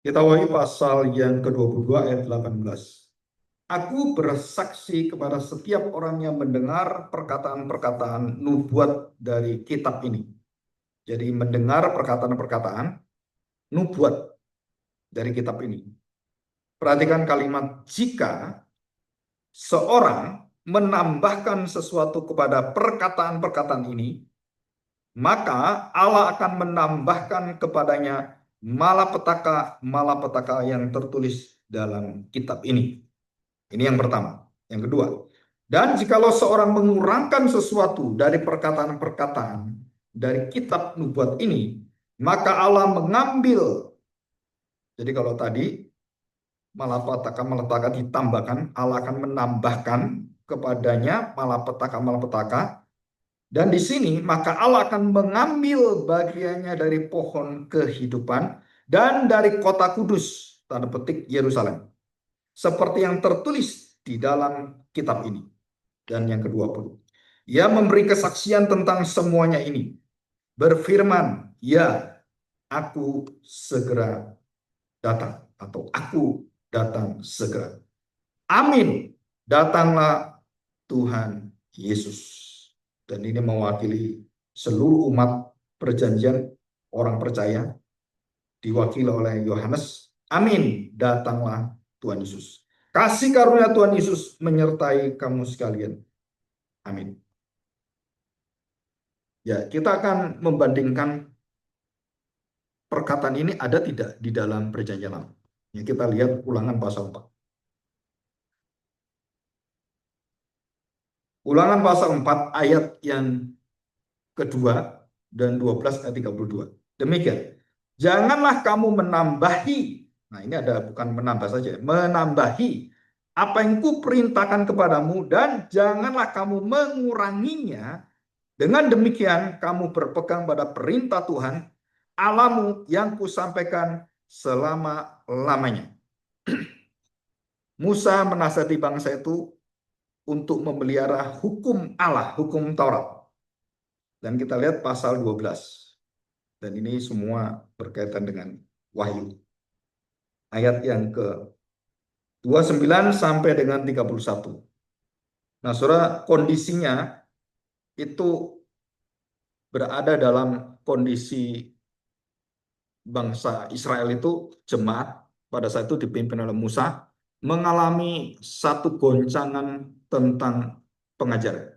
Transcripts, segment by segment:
Kita Wahyu pasal yang ke-22 ayat 18. Aku bersaksi kepada setiap orang yang mendengar perkataan-perkataan nubuat dari kitab ini. Jadi mendengar perkataan-perkataan nubuat dari kitab ini. Perhatikan kalimat jika seorang menambahkan sesuatu kepada perkataan-perkataan ini, maka Allah akan menambahkan kepadanya malapetaka yang tertulis dalam kitab ini. Ini yang pertama. Yang kedua, dan jikalau seorang mengurangkan sesuatu dari perkataan-perkataan dari kitab nubuat ini, maka Allah mengambil. Jadi kalau tadi malapetaka ditambahkan, Allah akan menambahkan kepadanya malapetaka. Dan di sini maka Allah akan mengambil bagiannya dari pohon kehidupan dan dari kota kudus, tanda petik Yerusalem, seperti yang tertulis di dalam kitab ini. Dan yang ke-20, ia memberi kesaksian tentang semuanya ini, berfirman, ya, aku segera datang, atau aku datang segera. Amin, datanglah Tuhan Yesus. Dan ini mewakili seluruh umat perjanjian, orang percaya, diwakili oleh Yohanes. Amin, datanglah Tuhan Yesus. Kasih karunia Tuhan Yesus menyertai kamu sekalian. Amin. Ya, kita akan membandingkan perkataan ini ada tidak di dalam perjanjian lama. Ya, kita lihat Ulangan pasal 4. Ulangan pasal 4 ayat yang kedua dan 12 ayat 32. Demikian. Janganlah kamu menambahi. Nah, ini ada bukan menambah saja, menambahi apa yang kuperintahkan kepadamu, dan janganlah kamu menguranginya. Dengan demikian kamu berpegang pada perintah Tuhan Allahmu yang kusampaikan selama-lamanya. Musa menasihati bangsa itu untuk memelihara hukum Allah, hukum Taurat. Dan kita lihat pasal 12. Dan ini semua berkaitan dengan Wahyu. Ayat yang ke-29 sampai dengan 31. Nah, saudara, kondisinya itu berada dalam kondisi bangsa Israel itu, jemaat pada saat itu dipimpin oleh Musa, mengalami satu goncangan tentang pengajaran.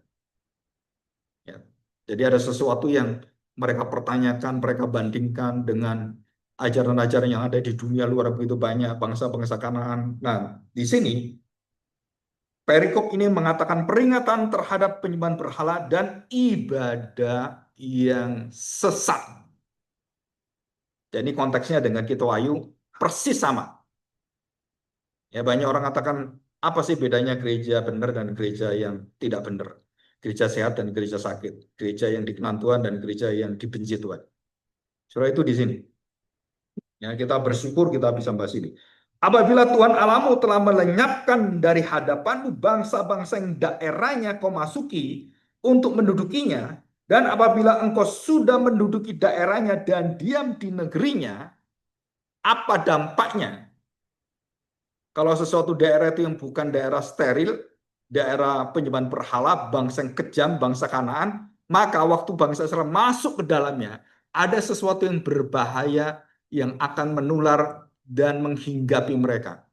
Ya. Jadi ada sesuatu yang mereka pertanyakan, mereka bandingkan dengan ajaran-ajaran yang ada di dunia luar, begitu banyak bangsa-bangsa Kanaan. Nah, di sini perikop ini mengatakan peringatan terhadap penyembahan berhala dan ibadah yang sesat. Jadi konteksnya dengan kitab Wahyu persis sama. Ya, banyak orang katakan apa sih bedanya gereja benar dan gereja yang tidak benar? Gereja sehat dan gereja sakit, gereja yang dikenal Tuhan dan gereja yang dibenci Tuhan. Surah itu di sini. Ya, kita bersyukur kita bisa bahas ini. Apabila Tuhan Allahmu telah melenyapkan dari hadapanmu bangsa-bangsa yang daerahnya kau masuki untuk mendudukinya, dan apabila engkau sudah menduduki daerahnya dan diam di negerinya, apa dampaknya? Kalau sesuatu daerah itu yang bukan daerah steril, daerah penyembahan berhala, bangsa yang kejam, bangsa Kanaan, maka waktu bangsa Israel masuk ke dalamnya, ada sesuatu yang berbahaya yang akan menular dan menghinggapi mereka.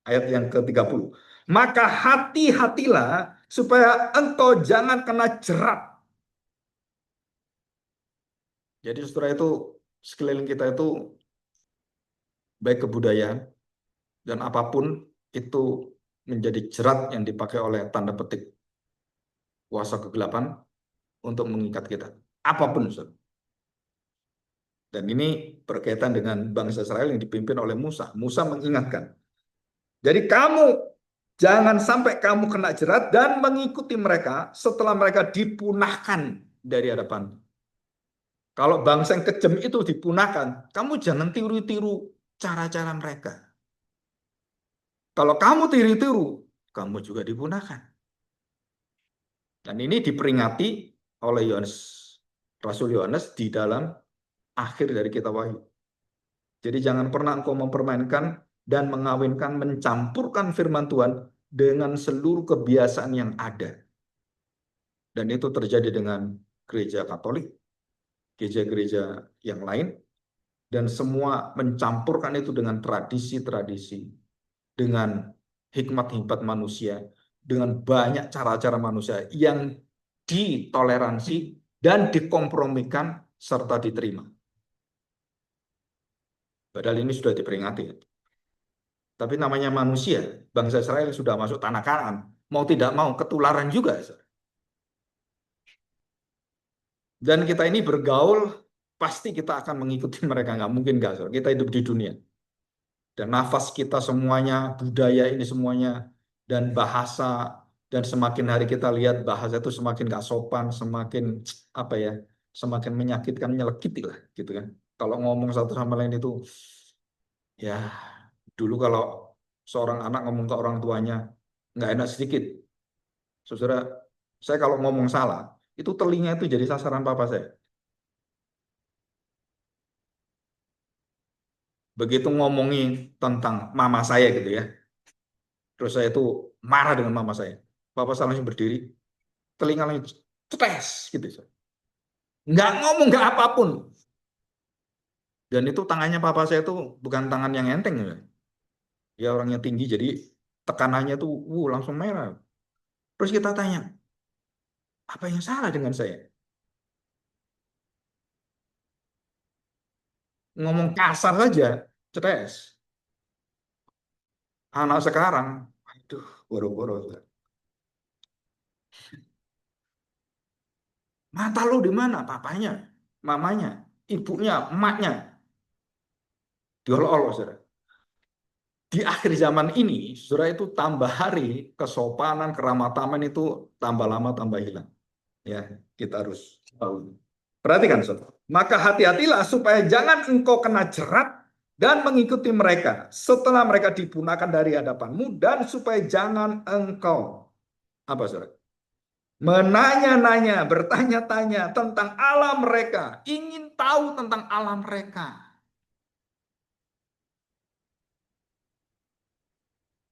Ayat yang ke-30. Maka hati-hatilah supaya engkau jangan kena jerat. Jadi saudara itu, sekeliling kita itu, baik kebudayaan dan apapun, itu menjadi jerat yang dipakai oleh tanda petik kuasa kegelapan untuk mengikat kita. Apapun, saudara. Dan ini berkaitan dengan bangsa Israel yang dipimpin oleh Musa. Musa mengingatkan. Jadi kamu jangan sampai kamu kena jerat dan mengikuti mereka setelah mereka dipunahkan dari hadapan. Kalau bangsa yang kejam itu dipunahkan, kamu jangan tiru-tiru cara-cara mereka. Kalau kamu tiru-tiru, kamu juga dipunahkan. Dan ini diperingati oleh Yohanes, Rasul Yohanes di dalam akhir dari kitab Wahyu. Jadi jangan pernah engkau mempermainkan dan mengawinkan, mencampurkan firman Tuhan dengan seluruh kebiasaan yang ada. Dan itu terjadi dengan gereja Katolik, gereja-gereja yang lain, dan semua mencampurkan itu dengan tradisi-tradisi, dengan hikmat-hikmat manusia, dengan banyak cara-cara manusia yang ditoleransi dan dikompromikan serta diterima. Padahal ini sudah diperingati. Tapi namanya manusia, bangsa Israel sudah masuk tanah Kanaan, mau tidak mau ketularan juga. Dan kita ini bergaul, pasti kita akan mengikuti mereka. Nggak mungkin nggak. Kita hidup di dunia. Dan nafas kita semuanya, budaya ini semuanya, dan bahasa, dan semakin hari kita lihat bahasa itu semakin nggak sopan, semakin apa ya, semakin menyakitkan, menyelekiti lah, gitu kan. Kalau ngomong satu sama lain itu, ya dulu kalau seorang anak ngomong ke orang tuanya, nggak enak sedikit. Saudara, saya kalau ngomong salah, itu telinga itu jadi sasaran papa saya. Begitu ngomongin tentang mama saya gitu ya, terus saya itu marah dengan mama saya. Papa saya langsung berdiri, telinga langsung cetes gitu. Nggak ngomong, nggak apapun. Dan itu tangannya papa saya itu bukan tangan yang enteng. Ya. Dia orangnya tinggi, jadi tekanannya tuh langsung merah. Terus kita tanya, apa yang salah dengan saya? Ngomong kasar saja, cetes. Anak sekarang, aduh, boro-boro. Mata lo di mana? Papanya, mamanya, ibunya, emaknya. Diolok-olok, saudara. Di akhir zaman ini, saudara itu tambah hari, kesopanan, keramataman itu tambah lama, tambah hilang. Ya, kita harus tahu. Perhatikan, saudara. Maka hati-hatilah supaya jangan engkau kena jerat dan mengikuti mereka setelah mereka dipunahkan dari hadapanmu, dan supaya jangan engkau apa, saudara? Menanya-nanya, bertanya-tanya tentang Allah mereka, ingin tahu tentang Allah mereka.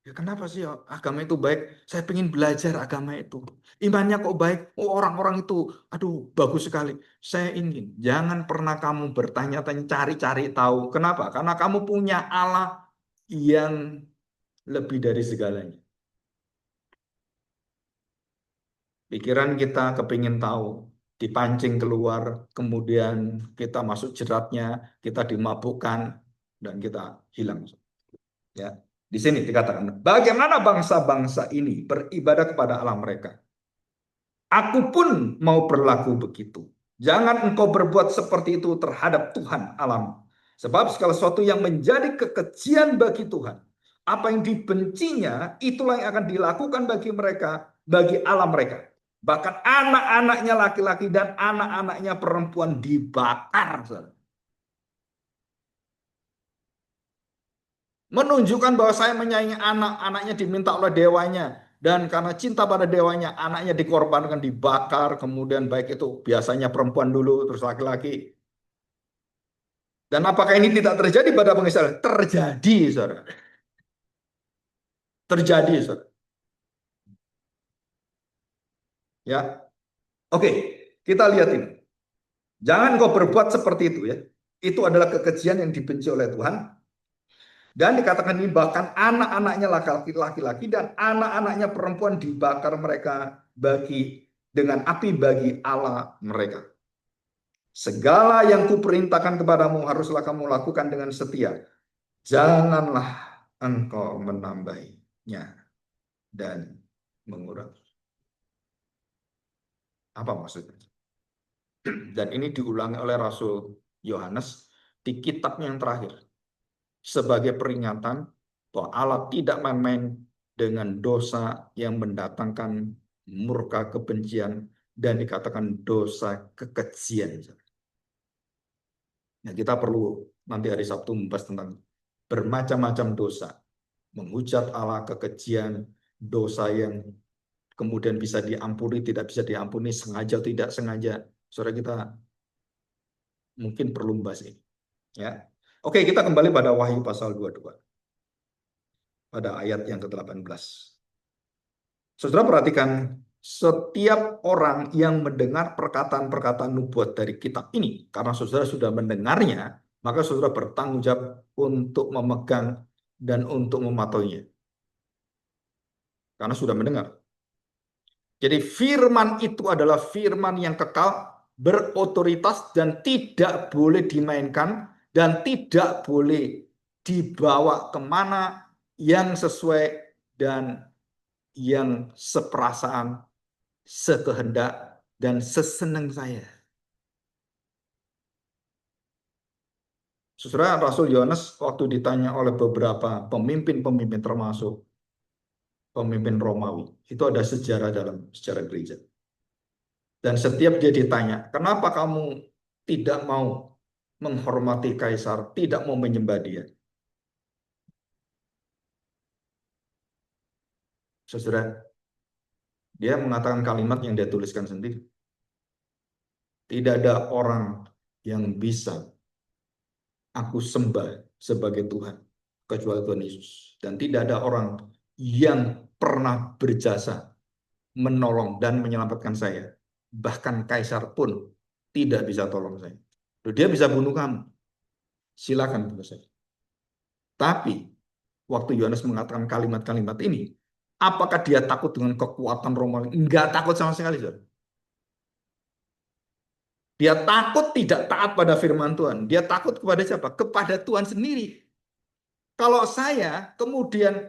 Ya kenapa sih agama itu baik? Saya ingin belajar agama itu. Imannya kok baik? Oh, orang-orang itu, aduh, bagus sekali. Saya ingin. Jangan pernah kamu bertanya-tanya, cari-cari tahu. Kenapa? Karena kamu punya Allah yang lebih dari segalanya. Pikiran kita kepingin tahu, dipancing keluar, kemudian kita masuk jeratnya, kita dimabukkan, dan kita hilang. Ya, di sini dikatakan, bagaimana bangsa-bangsa ini beribadah kepada Allah mereka. Aku pun mau berlaku begitu. Jangan engkau berbuat seperti itu terhadap Tuhan alam. Sebab segala sesuatu yang menjadi kekejian bagi Tuhan, apa yang dibencinya, itulah yang akan dilakukan bagi mereka, bagi alam mereka. Bahkan anak-anaknya laki-laki dan anak-anaknya perempuan dibakar. Menunjukkan bahwa saya menyayangi anak-anaknya diminta oleh dewanya. Dan karena cinta pada dewanya, anaknya dikorbankan, dibakar, kemudian baik itu biasanya perempuan dulu, terus laki-laki. Dan apakah ini tidak terjadi pada bangsa Israel? Terjadi, saudara. Terjadi, saudara. Ya, oke, kita lihat ini. Jangan kau berbuat seperti itu ya. Itu adalah kekejian yang dibenci oleh Tuhan. Dan dikatakan ini bahkan anak-anaknya laki-laki dan anak-anaknya perempuan dibakar mereka dengan api bagi Allah mereka. Segala yang kuperintahkan kepadamu haruslah kamu lakukan dengan setia. Janganlah engkau menambahinya dan mengurangi. Apa maksudnya? Dan ini diulangi oleh Rasul Yohanes di kitabnya yang terakhir. Sebagai peringatan bahwa Allah tidak main-main dengan dosa yang mendatangkan murka kebencian dan dikatakan dosa kekejian. Nah, kita perlu nanti hari Sabtu membahas tentang bermacam-macam dosa. Menghujat Allah, kekejian, dosa yang kemudian bisa diampuni, tidak bisa diampuni, sengaja tidak sengaja. Saudara kita mungkin perlu membahas ini. Ya. Oke, kita kembali pada Wahyu pasal 22. Pada ayat yang ke-18. Saudara perhatikan, setiap orang yang mendengar perkataan-perkataan nubuat dari kitab ini, karena saudara sudah mendengarnya, maka saudara bertanggung jawab untuk memegang dan untuk mematuhinya. Karena sudah mendengar. Jadi firman itu adalah firman yang kekal, berotoritas, dan tidak boleh dimainkan, dan tidak boleh dibawa kemana yang sesuai dan yang seperasaan, sekehendak, dan sesenang saya. Saudara, Rasul Yohanes waktu ditanya oleh beberapa pemimpin-pemimpin termasuk pemimpin Romawi, itu ada sejarah dalam sejarah gereja. Dan setiap dia ditanya, kenapa kamu tidak mau menghormati kaisar, tidak mau menyembah dia? Saudara, dia mengatakan kalimat yang dia tuliskan sendiri. Tidak ada orang yang bisa aku sembah sebagai Tuhan, kecuali Tuhan Yesus. Dan tidak ada orang yang pernah berjasa menolong dan menyelamatkan saya. Bahkan kaisar pun tidak bisa tolong saya. Dia bisa bunuh kamu. Silakan bunuh saya. Tapi waktu Yohanes mengatakan kalimat-kalimat ini, apakah dia takut dengan kekuatan Romawi? Enggak takut sama sekali, saudara. Dia takut tidak taat pada firman Tuhan. Dia takut kepada siapa? Kepada Tuhan sendiri. Kalau saya kemudian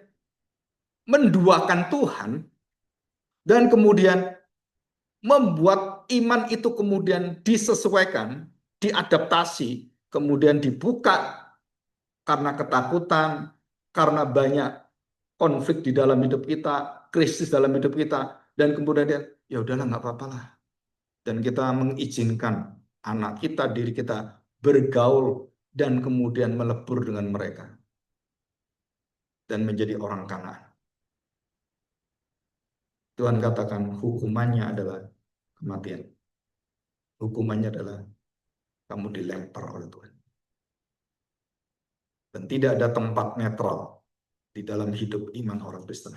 menduakan Tuhan dan kemudian membuat iman itu kemudian disesuaikan, diadaptasi, kemudian dibuka karena ketakutan, karena banyak konflik di dalam hidup kita, krisis dalam hidup kita, dan kemudian dia, ya udahlah nggak apa-apa lah. Dan kita mengizinkan anak kita, diri kita bergaul dan kemudian melebur dengan mereka dan menjadi orang Kanaan. Tuhan katakan hukumannya adalah kematian. Hukumannya adalah kamu dilempar oleh Tuhan. Dan tidak ada tempat netral di dalam hidup iman orang Kristen.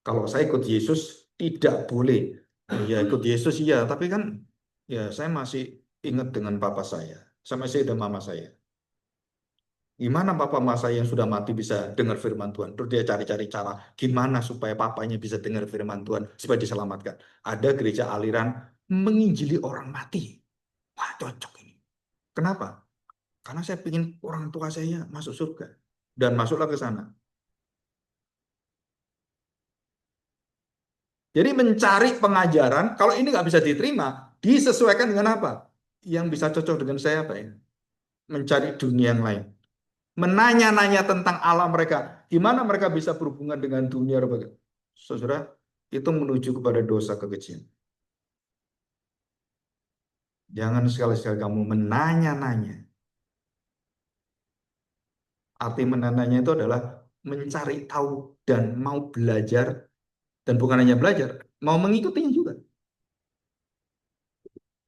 Kalau saya ikut Yesus, tidak boleh. Ya ikut Yesus iya, tapi kan ya saya masih ingat dengan papa saya masih ada mama saya. Gimana papa mama saya yang sudah mati bisa dengar firman Tuhan? Terus dia cari-cari cara gimana supaya papanya bisa dengar firman Tuhan supaya diselamatkan. Ada gereja aliran menginjili orang mati. Wah, cocok ini. Kenapa? Karena saya ingin orang tua saya masuk surga. Dan masuklah ke sana. Jadi mencari pengajaran, kalau ini nggak bisa diterima, disesuaikan dengan apa? Yang bisa cocok dengan saya apa ya? Mencari dunia yang lain. Menanya-nanya tentang alam mereka. Gimana mereka bisa berhubungan dengan dunia? Saudara, itu menuju kepada dosa kekejian. Jangan sekali-sekali kamu menanya-nanya. Arti menanya itu adalah mencari tahu dan mau belajar. Dan bukan hanya belajar, mau mengikutinya juga.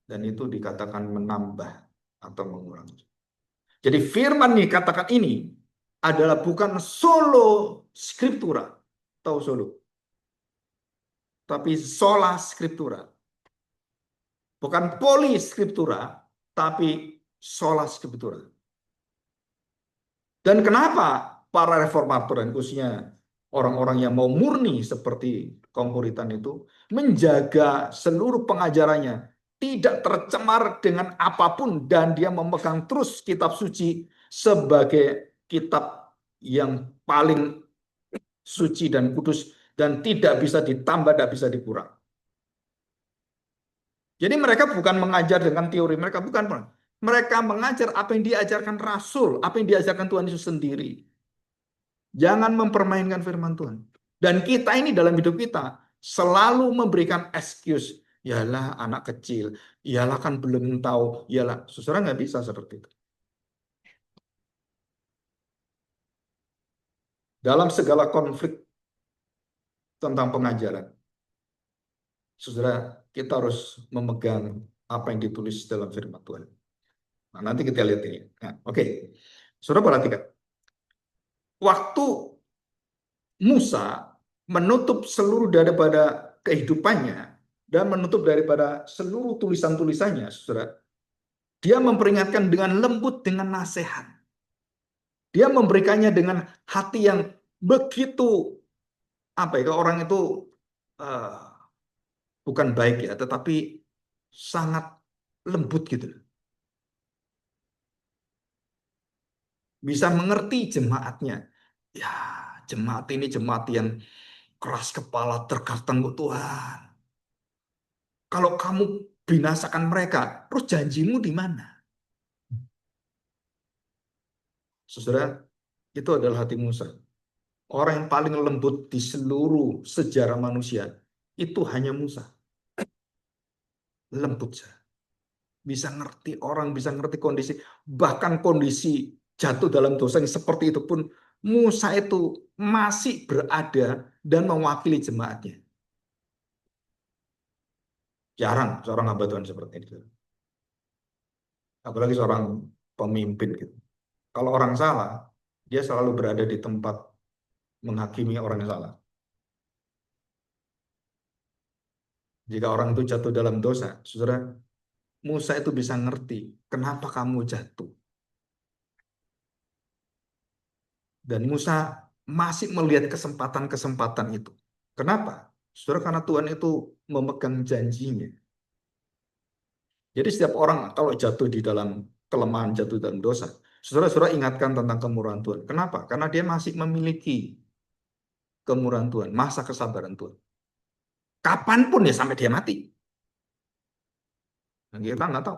Dan itu dikatakan menambah atau mengurangi. Jadi firman nih katakan ini adalah bukan solo scriptura, tahu solo, tapi sola scriptura. Bukan poli scriptura, tapi sola scriptura. Dan kenapa para reformator dan khususnya orang-orang yang mau murni seperti kaum Puritan itu menjaga seluruh pengajarannya tidak tercemar dengan apapun dan dia memegang terus kitab suci sebagai kitab yang paling suci dan kudus dan tidak bisa ditambah, tidak bisa dikurang. Jadi mereka bukan mengajar dengan teori, mereka bukan. Mereka mengajar apa yang diajarkan Rasul, apa yang diajarkan Tuhan Yesus sendiri. Jangan mempermainkan firman Tuhan. Dan kita ini dalam hidup kita selalu memberikan excuse. Yalah anak kecil, yalah kan belum tahu, yalah. Saudara nggak bisa seperti itu. Dalam segala konflik tentang pengajaran, saudara kita harus memegang apa yang ditulis dalam firman Tuhan. Nah, nanti kita lihat ini. Nah, oke. Saudara perhatikan. Waktu Musa menutup seluruh daripada kehidupannya dan menutup daripada seluruh tulisan-tulisannya, saudara, dia memperingatkan dengan lembut, dengan nasihat. Dia memberikannya dengan hati yang begitu, apa ya, orang itu eh, bukan baik ya, tetapi sangat lembut gitu. Bisa mengerti jemaatnya. Ya, jemaat ini jemaat yang keras kepala, terkatang kok Tuhan. Kalau kamu binasakan mereka, terus janjimu di mana? Saudara, itu adalah hati Musa. Orang yang paling lembut di seluruh sejarah manusia, itu hanya Musa. Lembut saja. Bisa ngerti orang, bisa ngerti kondisi. Bahkan kondisi jatuh dalam dosa yang seperti itu pun, Musa itu masih berada dan mewakili jemaatnya. Jarang seorang hamba Tuhan seperti itu. Apalagi seorang pemimpin gitu. Kalau orang salah, dia selalu berada di tempat menghakimi orang yang salah. Jika orang itu jatuh dalam dosa, saudara, Musa itu bisa ngerti kenapa kamu jatuh. Dan Musa masih melihat kesempatan-kesempatan itu. Kenapa? Saudara, karena Tuhan itu memegang janjinya. Jadi setiap orang kalau jatuh di dalam kelemahan, jatuh dalam dosa, saudara-saudara ingatkan tentang kemurahan Tuhan. Kenapa? Karena dia masih memiliki kemurahan Tuhan, masa kesabaran Tuhan. Kapanpun ya sampai dia mati. Nah, kita nggak tahu.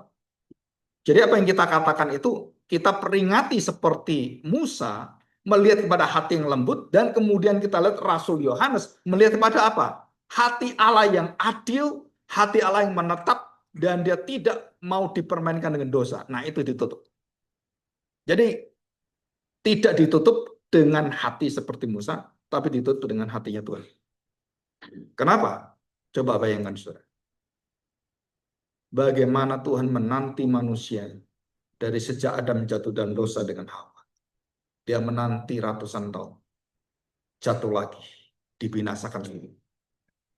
Jadi apa yang kita katakan itu, kita peringati seperti Musa melihat kepada hati yang lembut, dan kemudian kita lihat Rasul Yohanes melihat kepada apa? Hati Allah yang adil, hati Allah yang menetap, dan dia tidak mau dipermainkan dengan dosa. Nah, itu ditutup. Jadi tidak ditutup dengan hati seperti Musa, tapi ditutup dengan hatinya Tuhan. Kenapa? Coba bayangkan, saudara. Bagaimana Tuhan menanti manusia dari sejak Adam jatuh dalam dosa dengan Hawa. Dia menanti ratusan tahun. Jatuh lagi. Dibinasakan lagi.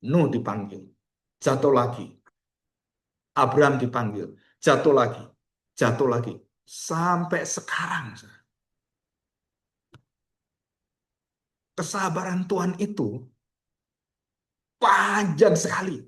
Nuh dipanggil. Jatuh lagi. Abraham dipanggil. Jatuh lagi. Jatuh lagi. Sampai sekarang. Kesabaran Tuhan itu panjang sekali.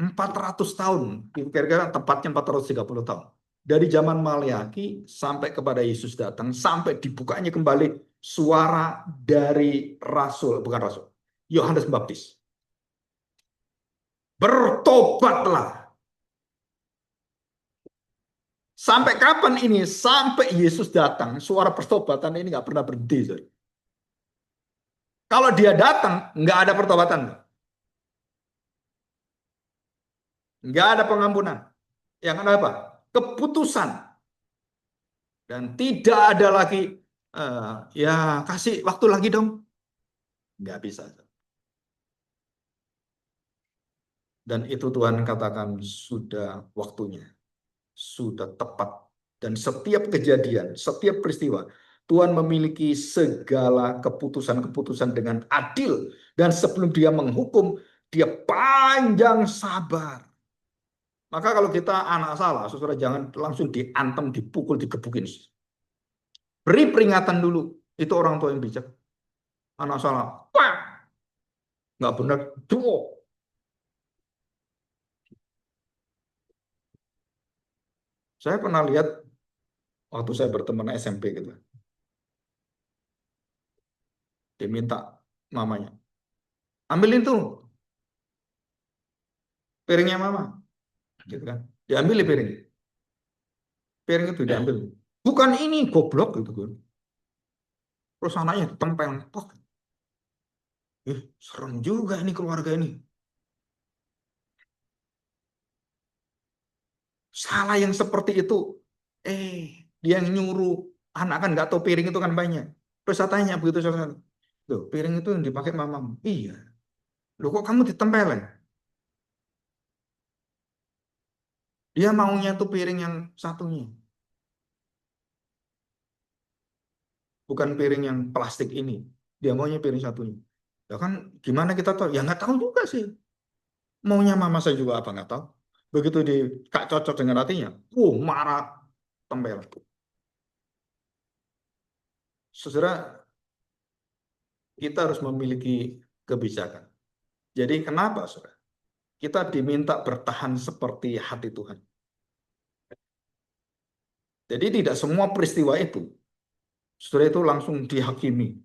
400 tahun. Kira-kira tepatnya 430 tahun. Dari zaman Maliaki sampai kepada Yesus datang, sampai dibukanya kembali suara dari Rasul, bukan Rasul, Yohanes Pembaptis. Bertobatlah. Sampai kapan ini? Sampai Yesus datang, suara pertobatan ini nggak pernah berhenti. Sorry. Kalau dia datang, nggak ada pertobatan. Nggak ada pengampunan. Yang ada apa? Keputusan. Dan tidak ada lagi, ya kasih waktu lagi dong. Nggak bisa. Dan itu Tuhan katakan sudah waktunya. Sudah tepat. Dan setiap kejadian, setiap peristiwa, Tuhan memiliki segala keputusan-keputusan dengan adil. Dan sebelum dia menghukum, dia panjang sabar. Maka kalau kita anak salah, saudara jangan langsung diantem, dipukul, digebukin. Beri peringatan dulu. Itu orang tua yang bijak. Anak salah, wah, nggak benar, duo. Saya pernah lihat waktu saya berteman SMP gitu. Diminta mamanya, ambilin tuh piringnya mama, gitu kan. Diambil piring. Piring itu diambil. Bukan ini, goblok gitu kan. Terus anaknya ditempel. Oh, serem juga ini keluarga ini. Salah yang seperti itu. Dia yang nyuruh. Anak kan nggak tahu piring itu kan banyak. Terus saya tanya begitu, saya, loh, piring itu yang dipakai mamamu. Iya. Loh, kok kamu ditempelin? Dia maunya tuh piring yang satunya, bukan piring yang plastik ini. Dia maunya piring satunya. Ya kan, gimana kita tahu? Ya nggak tahu juga sih. Maunya mama saya juga apa nggak tahu. Begitu di Kak cocok dengan hatinya, marah tempel. Saudara, kita harus memiliki kebijakan. Jadi kenapa, saudara? Kita diminta bertahan seperti hati Tuhan. Jadi tidak semua peristiwa itu, saudara, itu langsung dihakimi,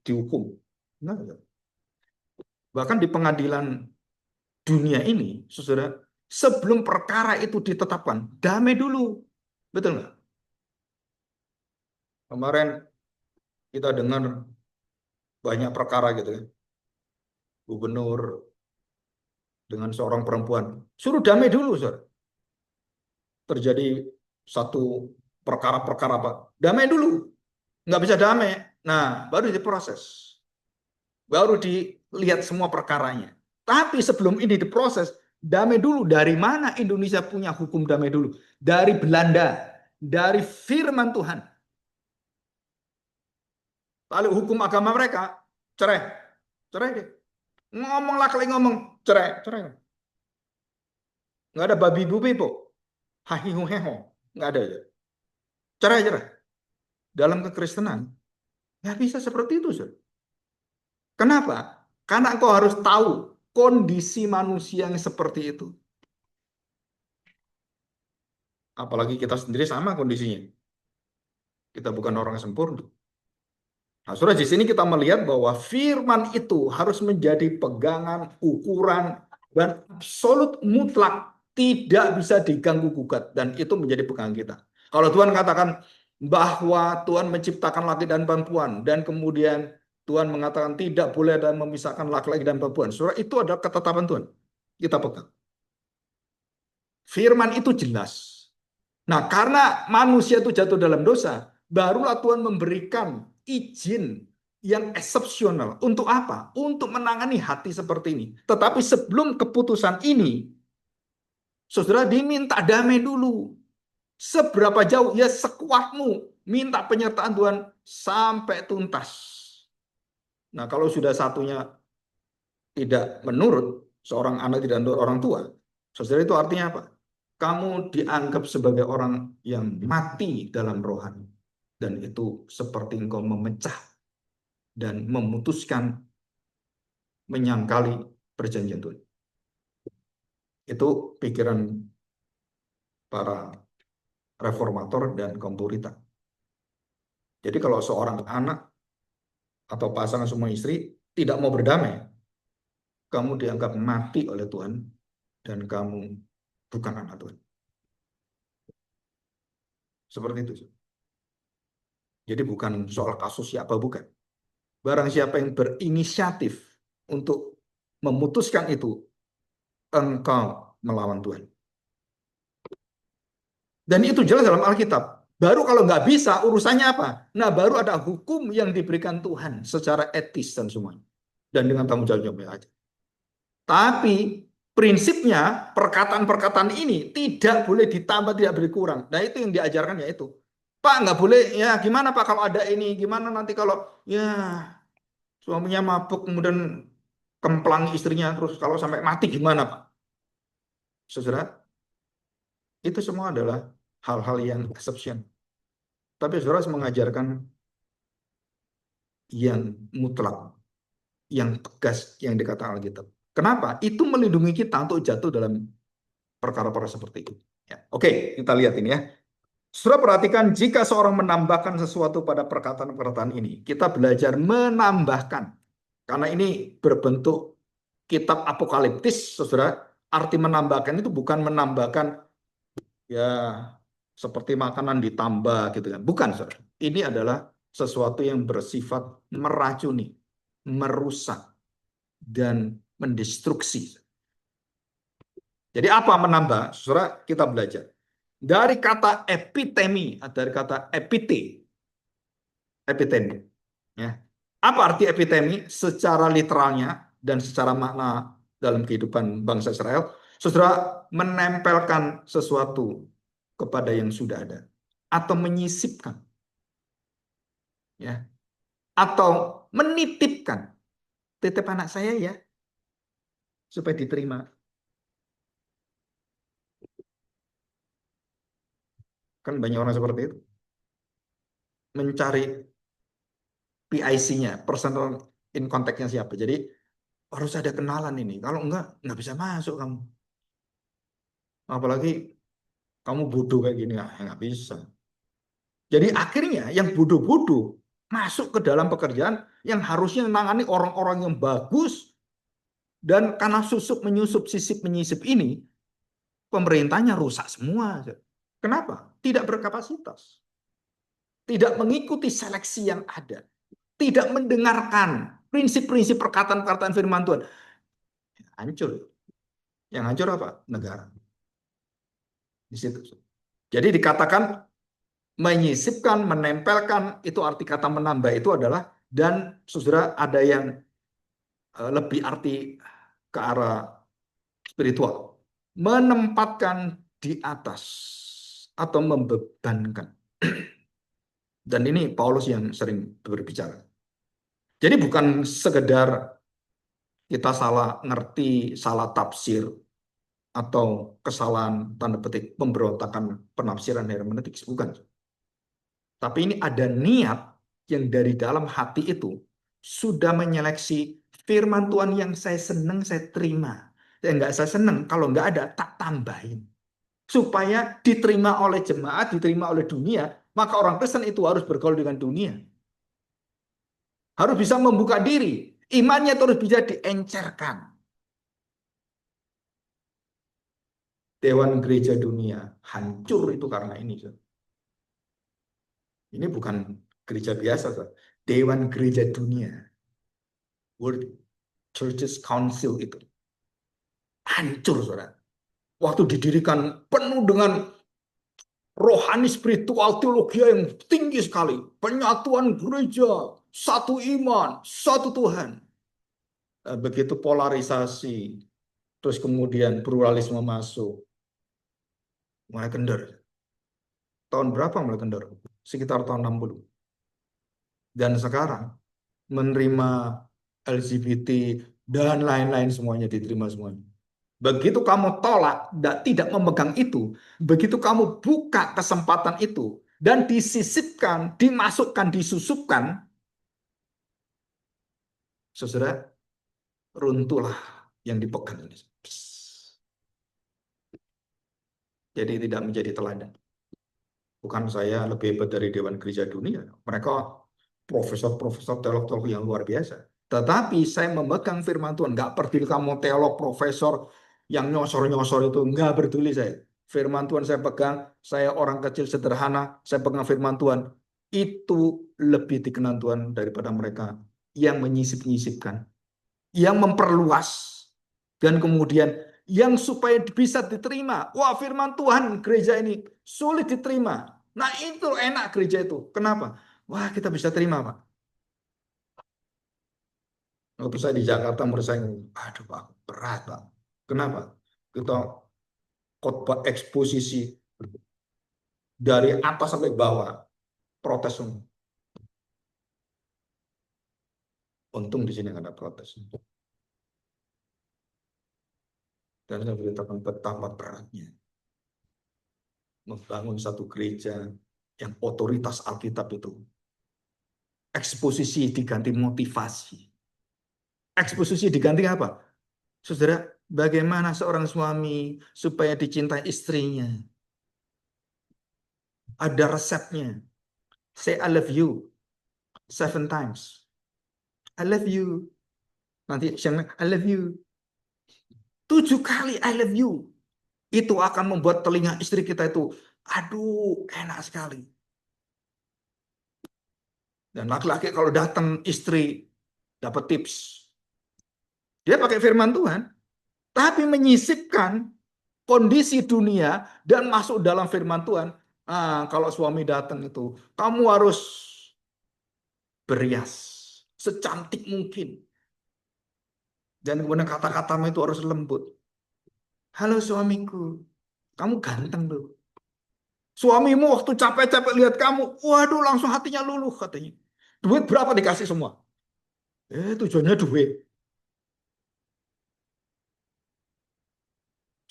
dihukum. Nah, bahkan di pengadilan dunia ini, saudara, sebelum perkara itu ditetapkan, damai dulu. Betul nggak? Kemarin kita dengar banyak perkara gitu ya. Gubernur dengan seorang perempuan. Suruh damai dulu, saudara. Terjadi satu perkara-perkara apa. Damai dulu. Nggak bisa damai. Nah, baru diproses. Baru dilihat semua perkaranya. Tapi sebelum ini diproses, damai dulu. Dari mana Indonesia punya hukum damai dulu? Dari Belanda. Dari firman Tuhan. Lalu hukum agama mereka, cerai. Cerai deh. Ngomong laki ngomong, cerai. Cerai. Nggak ada babi bubi, po. Hahihu heho. Nggak ada ya. Cerai, cerai. Dalam kekristenan, nggak bisa seperti itu, Sir. Kenapa? Karena engkau harus tahu kondisi manusia yang seperti itu. Apalagi kita sendiri sama kondisinya. Kita bukan orang yang sempurna. Nah, saudara, di sini kita melihat bahwa firman itu harus menjadi pegangan, ukuran, dan absolut mutlak, tidak bisa diganggu gugat, dan itu menjadi pegangan kita. Kalau Tuhan katakan bahwa Tuhan menciptakan laki dan perempuan, dan kemudian Tuhan mengatakan tidak boleh ada memisahkan laki-laki dan perempuan, saudara, itu adalah ketetapan Tuhan. Kita pegang. Firman itu jelas. Nah, karena manusia itu jatuh dalam dosa, barulah Tuhan memberikan izin yang eksepsional. Untuk apa? Untuk menangani hati seperti ini. Tetapi sebelum keputusan ini, saudara diminta damai dulu. Seberapa jauh? Ya sekuatmu. Minta penyertaan Tuhan sampai tuntas. Nah, kalau sudah satunya tidak menurut, seorang anak tidak menurut orang tua, saudara, itu artinya apa? Kamu dianggap sebagai orang yang mati dalam rohani. Dan itu seperti engkau memecah dan memutuskan menyangkali perjanjian Tuhan. Itu pikiran para reformator dan kaum puritan. Jadi kalau seorang anak atau pasangan suami istri tidak mau berdamai, kamu dianggap mati oleh Tuhan dan kamu bukan anak Tuhan. Seperti itu. Jadi bukan soal kasus siapa, bukan. Barang siapa yang berinisiatif untuk memutuskan itu, engkau melawan Tuhan. Dan itu jelas dalam Alkitab. Baru kalau nggak bisa, urusannya apa? Nah, baru ada hukum yang diberikan Tuhan secara etis dan semuanya. Dan dengan tanggung jawabnya aja. Tapi prinsipnya perkataan-perkataan ini tidak boleh ditambah, tidak boleh kurang. Nah, itu yang diajarkan yaitu, Pak, nggak boleh, ya gimana Pak kalau ada ini, gimana nanti kalau ya suaminya mabuk kemudian kemplang istrinya, terus kalau sampai mati gimana Pak? Saudara, itu semua adalah hal-hal yang exception. Tapi saudara harus mengajarkan yang mutlak, yang tegas, yang dikatakan Alkitab. Kenapa? Itu melindungi kita untuk jatuh dalam perkara-perkara seperti itu. Ya. Oke, kita lihat ini ya. Saudara perhatikan, jika seorang menambahkan sesuatu pada perkataan-perkataan ini, kita belajar menambahkan. Karena ini berbentuk kitab apokaliptis, saudara. Arti menambahkan itu bukan menambahkan ya seperti makanan ditambah gitu kan. Bukan, saudara. Ini adalah sesuatu yang bersifat meracuni, merusak, dan mendestruksi. Jadi apa menambah? Saudara, kita belajar. Dari kata epitemi, dari kata epitemi. Ya. Apa arti epitemi? Secara literalnya dan secara makna dalam kehidupan bangsa Israel, Saudara, menempelkan sesuatu kepada yang sudah ada atau menyisipkan, ya, atau menitipkan, titip anak saya ya supaya diterima. Kan banyak orang seperti itu, mencari PIC-nya, personal in contact-nya siapa. Jadi harus ada kenalan ini. Kalau enggak bisa masuk kamu. Apalagi kamu bodoh kayak gini, nggak bisa. Jadi akhirnya yang bodoh-bodoh masuk ke dalam pekerjaan yang harusnya menangani orang-orang yang bagus, dan karena susuk menyusup, sisip menyisip ini, pemerintahnya rusak semua. Kenapa? Tidak berkapasitas, tidak mengikuti seleksi yang ada, tidak mendengarkan prinsip-prinsip perkataan-perkataan firman Tuhan. Hancur. Yang hancur apa? Negara. Di situ. Jadi dikatakan menyisipkan, menempelkan, itu arti kata menambah itu adalah, dan saudara ada yang lebih arti ke arah spiritual. Menempatkan di atas atau membebankan. Dan ini Paulus yang sering berbicara. Jadi bukan sekedar kita salah ngerti, salah tafsir, atau kesalahan tanda petik pemberontakan penafsiran hermeneutik, bukan. Tapi ini ada niat yang dari dalam hati itu sudah menyeleksi firman Tuhan yang saya senang, saya terima. Yang nggak saya senang, kalau nggak ada, tak tambahin. Supaya diterima oleh jemaat, diterima oleh dunia, maka orang Kristen itu harus bergaul dengan dunia. Harus bisa membuka diri. Imannya terus bisa diencerkan. Dewan gereja dunia hancur itu karena ini. Ini bukan gereja biasa, Dewan gereja dunia. World Churches Council itu hancur, saudara. Waktu didirikan penuh dengan rohani spiritual teologi yang tinggi sekali. Penyatuan gereja, satu iman, satu Tuhan. Begitu polarisasi, terus kemudian pluralisme masuk, mulai kendor. Tahun berapa mulai kendor? Sekitar tahun 60. Dan sekarang menerima LGBT dan lain-lain semuanya diterima semuanya. Begitu kamu tolak, tidak memegang itu, begitu kamu buka kesempatan itu, dan disisipkan, dimasukkan, disusupkan, saudara, runtuhlah yang dipegang ini. Jadi tidak menjadi teladan. Bukan saya lebih hebat dari Dewan Gereja Dunia. Mereka profesor-profesor teolog-teolog yang luar biasa. Tetapi saya memegang firman Tuhan. Nggak peduli kamu teolog, profesor, yang nyosor-nyosor itu. Nggak peduli saya. Firman Tuhan saya pegang. Saya orang kecil sederhana. Saya pegang firman Tuhan. Itu lebih dikenal Tuhan daripada mereka yang menyisip-nyisipkan, yang memperluas, dan kemudian yang supaya bisa diterima. Wah, firman Tuhan gereja ini sulit diterima. Nah, itu enak gereja itu. Kenapa? Wah, kita bisa terima, Pak. Waktu saya di Jakarta, menurut saya, aduh Pak, berat Pak. Kenapa? Kita khotbah eksposisi dari atas sampai bawah, protes semua. Untung di sini nggak ada protes. Dan saya beritakan betapa beratnya membangun satu gereja yang otoritas Alkitab itu. Eksposisi diganti motivasi. Eksposisi diganti apa? Saudara, bagaimana seorang suami supaya dicintai istrinya? Ada resepnya. Say I love you 7 times. I love you. Nanti siang I love you 7 kali I love you. Itu akan membuat telinga istri kita itu, aduh, enak sekali. Dan laki-laki kalau datang istri dapat tips. Dia pakai firman Tuhan, tapi menyisipkan kondisi dunia dan masuk dalam firman Tuhan. Kalau suami datang itu, kamu harus berias secantik mungkin. Dan kemudian kata-katamu itu harus lembut. Halo suamiku, kamu ganteng tuh. Suamimu waktu capek-capek lihat kamu, waduh langsung hatinya luluh katanya. Duit berapa dikasih semua? Tujuannya duit.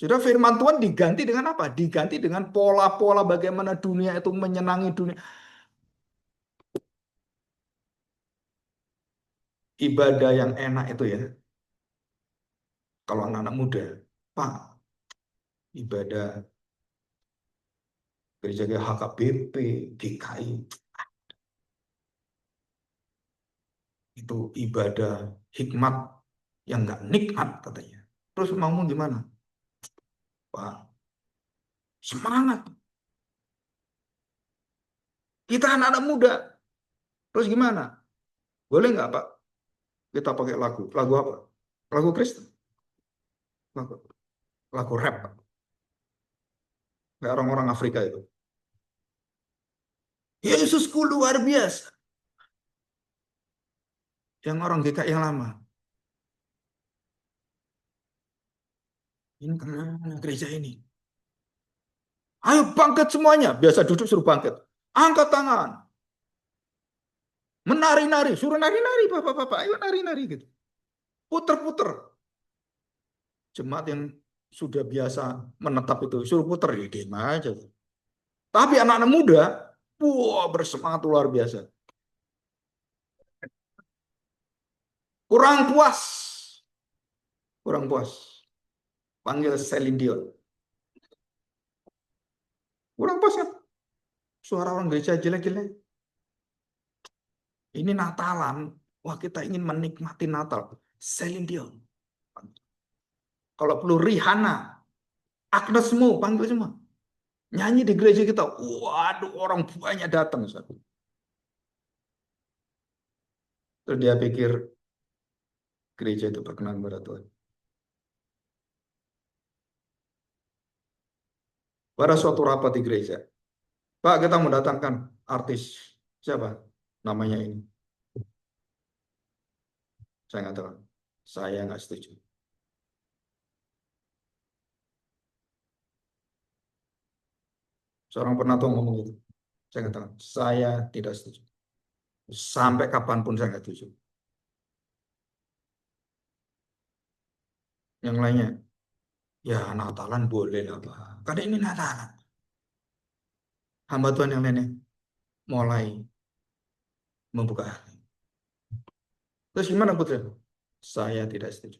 Sudah firman Tuhan diganti dengan apa? Diganti dengan pola-pola bagaimana dunia itu menyenangi dunia. Ibadah yang enak itu ya, kalau anak-anak muda, Pak, ibadah gereja kayak HKBP, GKI, itu ibadah hikmat yang nggak nikmat katanya. Terus mau gimana? Pak, semangat. Kita anak-anak muda. Terus gimana? Boleh nggak Pak? Kita pakai lagu. Lagu apa? Lagu Kristen. Lagu rap. Kayak orang-orang Afrika itu. Yesusku luar biasa. Yang orang GKI yang lama. Ini kemana gereja ini? Ayo bangkit semuanya. Biasa duduk suruh bangkit. Angkat tangan. Menari-nari. Suruh nari-nari. Bapak-bapak. Ayo nari-nari gitu. Puter-puter. Jemaat yang sudah biasa menetap itu. Suruh puter. Ya diam aja. Tapi anak-anak muda. Wah bersemangat luar biasa. Kurang puas. Kurang puas. Panggil Celine Dion. Kurang puas kan? Suara orang gereja jelek-jelek. Ini Natalan. Wah kita ingin menikmati Natal. Celine Dion. Kalau perlu Rihanna. Agnes Mo. Panggil semua. Nyanyi di gereja kita. Waduh orang banyak datang. Terus dia pikir gereja itu berkenan kepada Tuhan. Pada suatu rapat di gereja. Pak kita mau datangkan artis. Siapa namanya ini? Saya nggak tahu. Saya nggak setuju. Seorang penatua ngomong gitu. Saya katakan, saya tidak setuju. Sampai kapanpun saya nggak setuju. Yang lainnya, ya Natalan boleh lah Pak. Karena ini Natalan. Hamba Tuhan yang lainnya mulai membuka hati. Terus gimana Putri? Saya tidak setuju.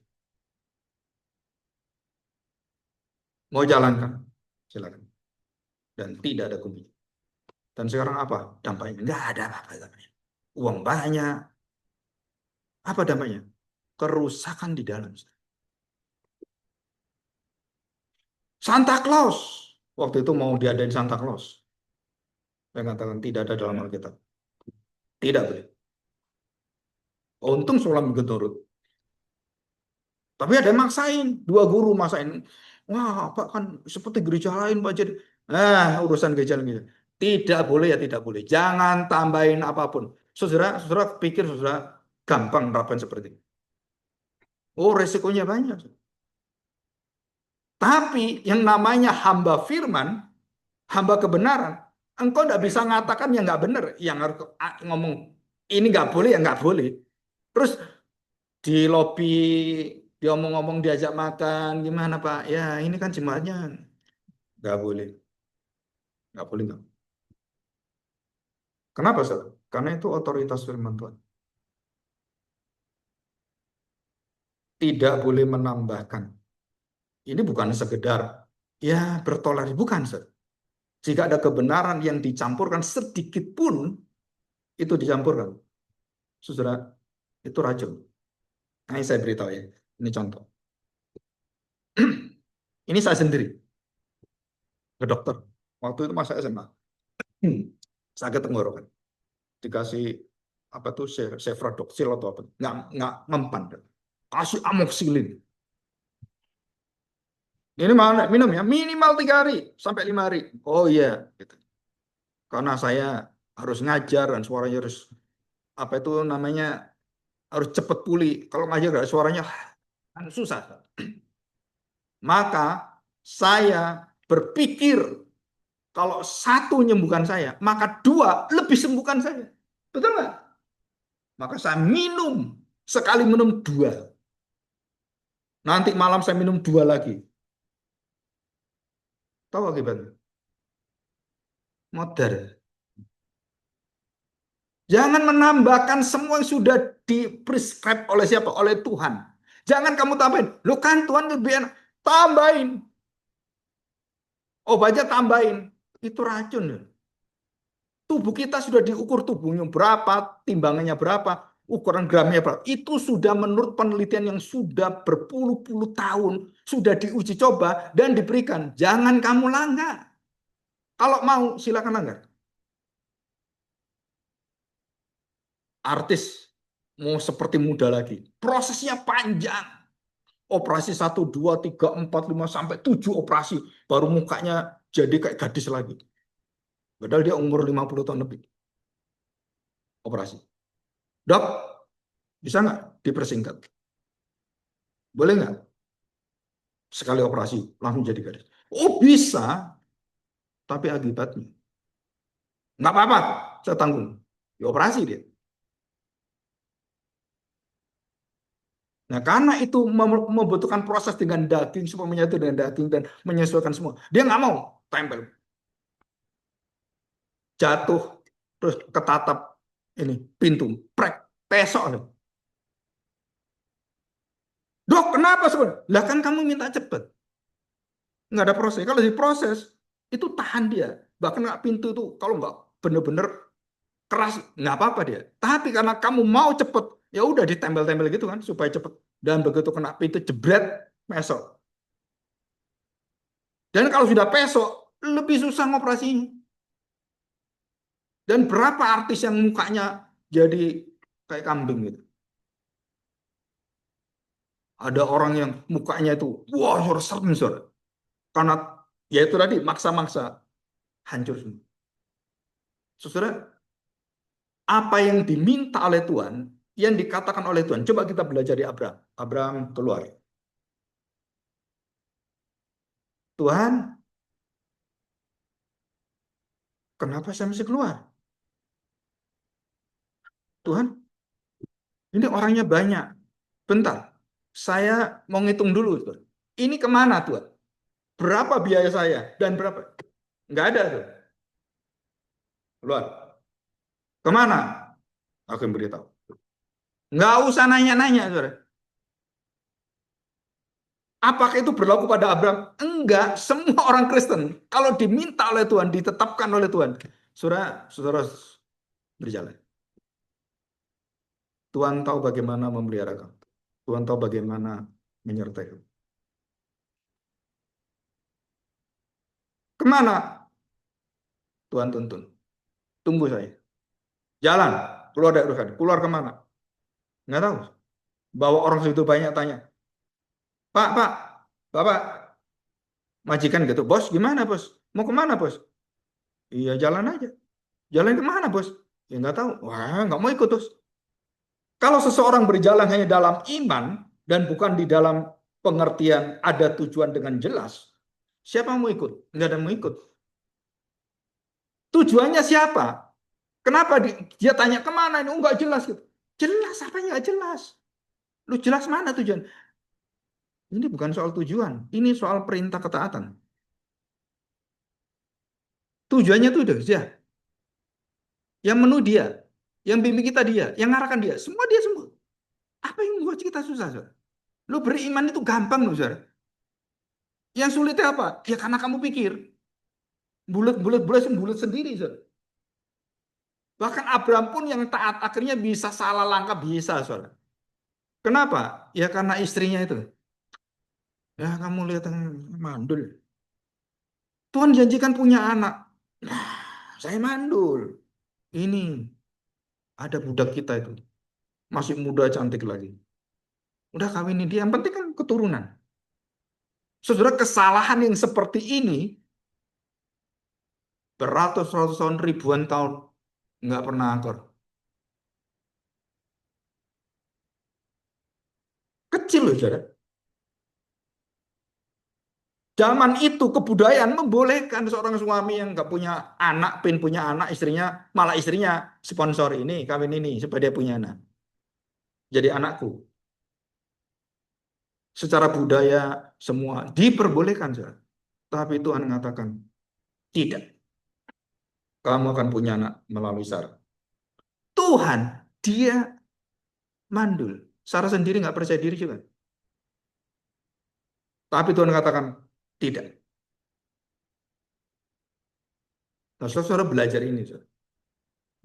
Mau jalankan? Silakan. Dan tidak ada kuncinya. Dan sekarang apa dampaknya? Nggak ada apa-apa dampaknya. Uang banyak. Apa dampaknya? Kerusakan di dalam. Santa Claus. Waktu itu mau diadain Santa Claus. Saya katakan tidak ada dalam Alkitab. Tidak boleh. Untung sholat minggu turut. Tapi ada yang maksain. Dua guru maksain. Wah, Pak kan seperti gereja lain, Pak. Jadi, urusan gereja lain. Gitu. Tidak boleh ya tidak boleh. Jangan tambahin apapun. Saudara pikir saudara gampang nerapkan seperti itu. Oh, resikonya banyak. Tapi yang namanya hamba firman, hamba kebenaran, engkau tidak bisa mengatakan yang nggak benar. Yang harus ngomong ini nggak boleh ya nggak boleh. Terus di lobi dia ngomong-ngomong diajak makan gimana Pak? Ya ini kan jemaatnya nggak boleh, nggak boleh nggak. Kenapa Sir? Karena itu otoritas firman Tuhan. Tidak boleh menambahkan. Ini bukan sekedar ya bertoleransi, bukan Sir. Jika ada kebenaran yang dicampurkan sedikit pun itu dicampurkan, saudara itu racun. Nah, ini saya beritahu ya. Ini contoh. Ini saya sendiri ke dokter. Waktu itu masa SMA. Sakit tenggorokan. Dikasih apa tuh Cefradoksil atau apa? Nggak mempan. Kasih amoxicillin. Ini mana minum ya minimal 3 hari sampai 5 hari. Oh iya, gitu. Karena saya harus ngajar dan suaranya harus apa itu namanya harus cepat pulih. Kalau ngajar nggak suaranya kan susah. Maka Saya berpikir kalau satu menyembuhkan saya, maka dua lebih sembuhkan saya. Betul nggak? Maka saya minum. Sekali minum dua. Nanti malam saya minum dua lagi. Tahu akibatnya? Modern. Jangan menambahkan semua yang sudah diprescribe oleh siapa? Oleh Tuhan. Jangan kamu tambahin. Lu kan Tuhan lebih enak. Tambahin. Obatnya tambahin. Itu racun. Tubuh kita sudah diukur tubuhnya berapa, timbangannya berapa, ukuran gramnya berapa. Itu sudah menurut penelitian yang sudah berpuluh-puluh tahun, sudah diuji coba dan diberikan. Jangan kamu langgar. Kalau mau silakan langgar. Artis mau seperti muda lagi. Prosesnya panjang. Operasi satu 2 3 4 5 sampai 7 operasi. Baru mukanya jadi kayak gadis lagi. Padahal dia umur 50 tahun lebih. Operasi. Dok, bisa nggak dipersingkat? Boleh nggak? Sekali operasi langsung jadi gadis. Oh bisa, tapi akibatnya nggak apa-apa, saya tanggung. Dioperasi dia. Nah, karena itu membutuhkan proses dengan daging supaya menyatu dengan daging dan menyesuaikan semua. Dia nggak mau tempel, jatuh terus ketatap ini pintu, prek, pesok. Dok, kenapa sebenarnya? Lah kan kamu minta cepet, nggak ada proses. Kalau diproses itu tahan dia. Bahkan nggak pintu itu kalau nggak bener-bener keras nggak apa-apa dia. Tapi karena kamu mau cepet, ya udah ditempel-tempel gitu kan supaya cepet. Dan begitu kena pintu jebret, mesok. Dan kalau sudah pesok, lebih susah ngoperasinya. Dan berapa artis yang mukanya jadi kayak kambing gitu. Ada orang yang mukanya itu, wah, serem, saudara. Karena ya itu tadi maksa-maksa hancur semua. Saudara, apa yang diminta oleh Tuhan, yang dikatakan oleh Tuhan. Coba kita belajar di Abraham. Abraham keluar. Tuhan, kenapa saya mesti keluar? Tuhan, ini orangnya banyak. Bentar, saya mau ngitung dulu, Tuhan. Ini kemana, Tuhan? Berapa biaya saya? Dan berapa? Nggak ada, tuh. Keluar. Kemana? Aku yang beritahu. Nggak usah nanya-nanya, Saudara. Apakah itu berlaku pada Abraham? Enggak. Semua orang Kristen, kalau diminta oleh Tuhan, ditetapkan oleh Tuhan, Saudara, saudara berjalan. Tuhan tahu bagaimana memelihara kamu. Tuhan tahu bagaimana menyertai kamu. Kemana? Tuhan tuntun. Tunggu saya. Jalan. Keluar dari urusan. Keluar kemana? Nggak tahu. Bawa orang segitu banyak tanya. Pak, Bapak, majikan gitu. Bos, gimana bos? Mau kemana bos? Iya jalan aja. Jalan kemana bos? Ya nggak tahu. Wah, nggak mau ikut terus. Kalau seseorang berjalan hanya dalam iman dan bukan di dalam pengertian ada tujuan dengan jelas, siapa yang mau ikut? Nggak ada yang mau ikut. Tujuannya siapa? Kenapa dia tanya kemana ini? Oh, nggak jelas gitu. Jelas apa yang nggak jelas? Lu jelas mana tujuan? Ini bukan soal tujuan. Ini soal perintah ketaatan. Tujuannya tuh udah dia. Yang menu dia. Yang bimbing kita dia. Yang ngarahkan dia. Semua dia semua. Apa yang membuat kita susah, saudara? Lu beriman itu gampang, loh, saudara. Yang sulitnya apa? Ya karena kamu pikir. Bulat-bulat bulat bulat sendiri, saudara. Bahkan Abraham pun yang taat akhirnya bisa salah langkah bisa, saudara. Kenapa? Ya karena istrinya itu. Ya kamu lihat yang mandul. Tuhan janjikan punya anak. Nah, saya mandul. Ini ada budak kita itu. Masih muda cantik lagi. Udah kawinin dia. Yang penting kan keturunan. Saudara, kesalahan yang seperti ini beratus-ratus tahun, ribuan tahun nggak pernah akor. Kecil loh, saudara. Zaman itu kebudayaan membolehkan seorang suami yang nggak punya anak, pengen punya anak, istrinya malah istrinya sponsor ini, kawin ini supaya dia punya anak. Jadi anakku. Secara budaya semua diperbolehkan, saudara. Tapi Tuhan mengatakan tidak. Kamu akan punya anak melalui Sarah. Tuhan, dia mandul. Sarah sendiri nggak percaya diri juga. Tapi Tuhan katakan tidak. Nah, saudara belajar ini, saudara.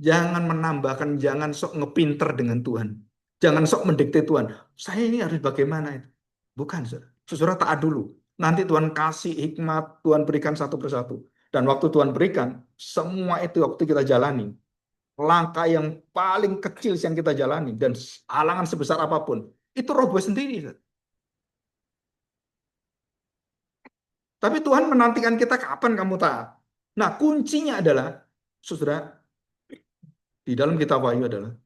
Jangan menambahkan, jangan sok ngepinter dengan Tuhan. Jangan sok mendikte Tuhan. Saya ini harus bagaimana itu? Bukan, saudara. Saudara taat dulu. Nanti Tuhan kasih hikmat, Tuhan berikan satu persatu. Dan waktu Tuhan berikan, semua itu waktu kita jalani. Langkah yang paling kecil yang kita jalani dan halangan sebesar apapun, itu roboh sendiri, saudara. Tapi Tuhan menantikan kita kapan kamu taat. Nah, kuncinya adalah, saudara, di dalam kitab Wahyu adalah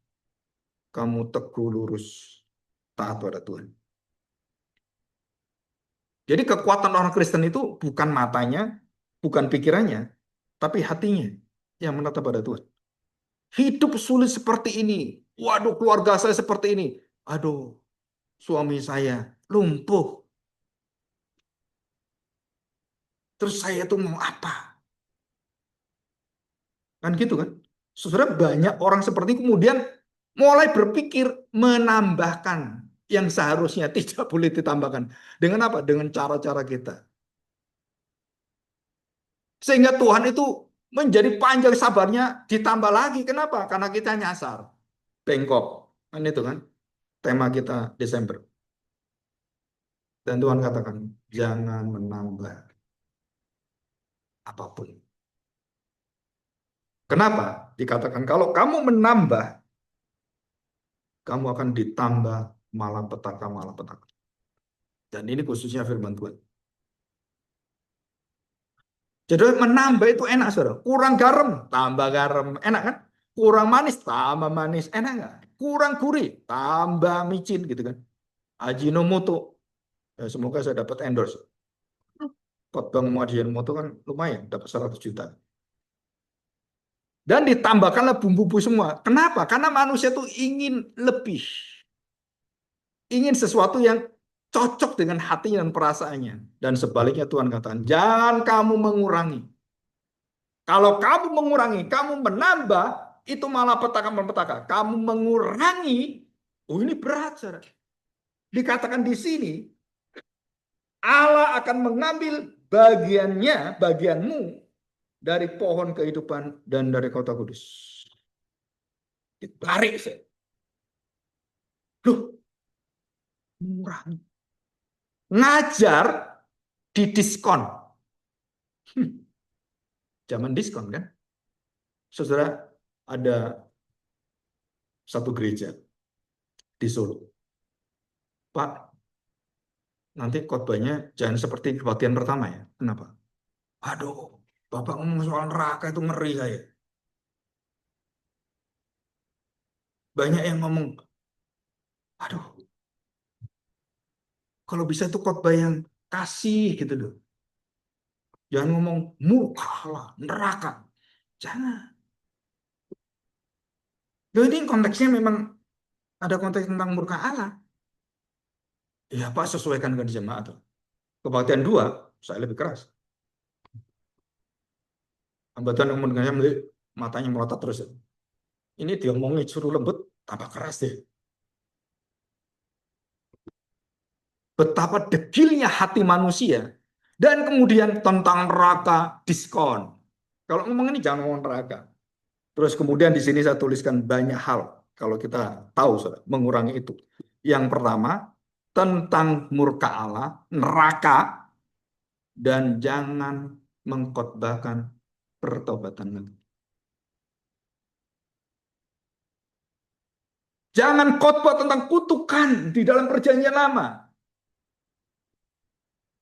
kamu teguh lurus taat pada Tuhan. Jadi kekuatan orang Kristen itu bukan matanya, bukan pikirannya, tapi hatinya yang menatap pada Tuhan. Hidup sulit seperti ini. Waduh, keluarga saya seperti ini. Aduh, suami saya lumpuh. Terus saya tuh mau apa? Kan gitu kan? Saudara, banyak orang seperti kemudian mulai berpikir menambahkan yang seharusnya tidak boleh ditambahkan. Dengan apa? Dengan cara-cara kita. Sehingga Tuhan itu menjadi panjang sabarnya ditambah lagi. Kenapa? Karena kita nyasar. Bengkok. Kan itu kan tema kita Desember. Dan Tuhan katakan, jangan menambah apapun. Kenapa? Dikatakan kalau kamu menambah, kamu akan ditambah malapetaka, malapetaka. Dan ini khususnya firman Tuhan. Jadi menambah itu enak, saudara. Kurang garam, tambah garam. Enak kan? Kurang manis, tambah manis. Enak nggak? Kurang gurih, tambah micin gitu kan. Ajinomoto. Ya, semoga saya dapat endorse. Potbang mau Ajinomoto kan lumayan, dapat 100 juta. Dan ditambahkanlah bumbu-bumbu semua. Kenapa? Karena manusia tuh ingin lebih. Ingin sesuatu yang cocok dengan hatinya dan perasaannya. Dan sebaliknya Tuhan katakan, jangan kamu mengurangi. Kalau kamu mengurangi, kamu menambah, itu malah petaka-petaka. Kamu mengurangi, oh ini berat, saudara. Dikatakan di sini, Allah akan mengambil bagiannya, bagianmu, dari pohon kehidupan dan dari kota kudus. Ditarik, saya. Loh, mengurangi. Ngajar di diskon. Zaman diskon kan. Saudara, ada satu gereja di Solo. Pak, nanti khotbahnya jangan seperti kebaktian pertama ya. Kenapa? Aduh, Bapak ngomong soal neraka itu ngeri saya. Banyak yang ngomong, aduh, kalau bisa itu khotbah yang kasih gitu loh. Jangan ngomong murka lah, neraka. Jangan. Loh, ini konteksnya memang ada konteks tentang murka Allah. Ya Pak, sesuaikan dengan jemaat. Kebaktian dua, saya lebih keras. Hambatan yang mendengarnya matanya melotot terus. Ini dia ngomongin suruh lembut, tambah keras deh. Betapa degilnya hati manusia. Dan kemudian tentang neraka, diskon. Kalau ngomong ini jangan ngomong neraka. Terus kemudian di sini saya tuliskan banyak hal. Kalau kita tahu, saudara, mengurangi itu. Yang pertama, tentang murka Allah, neraka, dan jangan mengkhotbahkan pertobatan lagi. Jangan khotbah tentang kutukan di dalam perjanjian lama.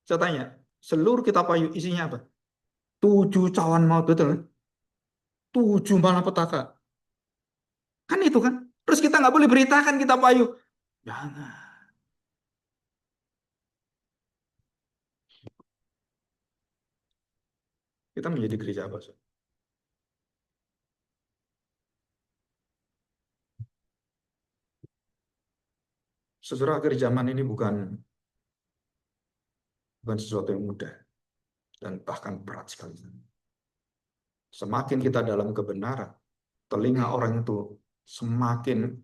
Saya tanya, seluruh kitab Wahyu isinya apa? 7 cawan maut, betul kan? 7 malapetaka. Kan itu kan? Terus kita nggak boleh beritakan kitab Wahyu. Jangan. Kita menjadi gereja apa, saudara? Saudara, akhir zaman ini bukan sesuatu yang mudah dan bahkan berat sekali. Semakin kita dalam kebenaran, telinga orang itu semakin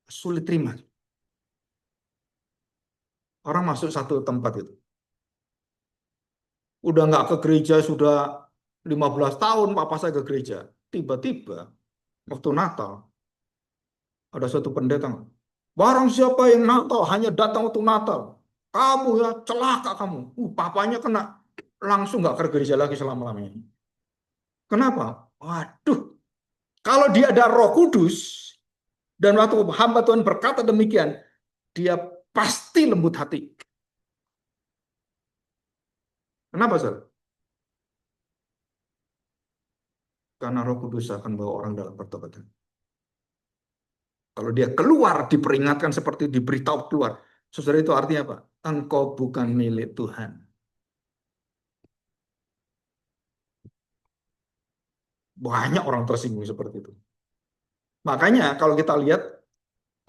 sulit terima. Orang masuk satu tempat itu, udah nggak ke gereja, sudah 15 tahun papa saya ke gereja. Tiba-tiba waktu Natal, ada satu pendeta, barang siapa yang Natal hanya datang waktu Natal, kamu ya celaka kamu. Papanya kena langsung nggak ke gereja lagi selama-lamanya. Kenapa? Waduh, kalau dia ada Roh Kudus dan waktu hamba Tuhan berkata demikian, dia pasti lembut hati. Kenapa, Sir? Karena Roh Kudus akan bawa orang dalam pertobatan. Kalau dia keluar, diperingatkan seperti diberitahu keluar. Saudara, itu artinya apa? Engkau bukan milik Tuhan. Banyak orang tersinggung seperti itu. Makanya kalau kita lihat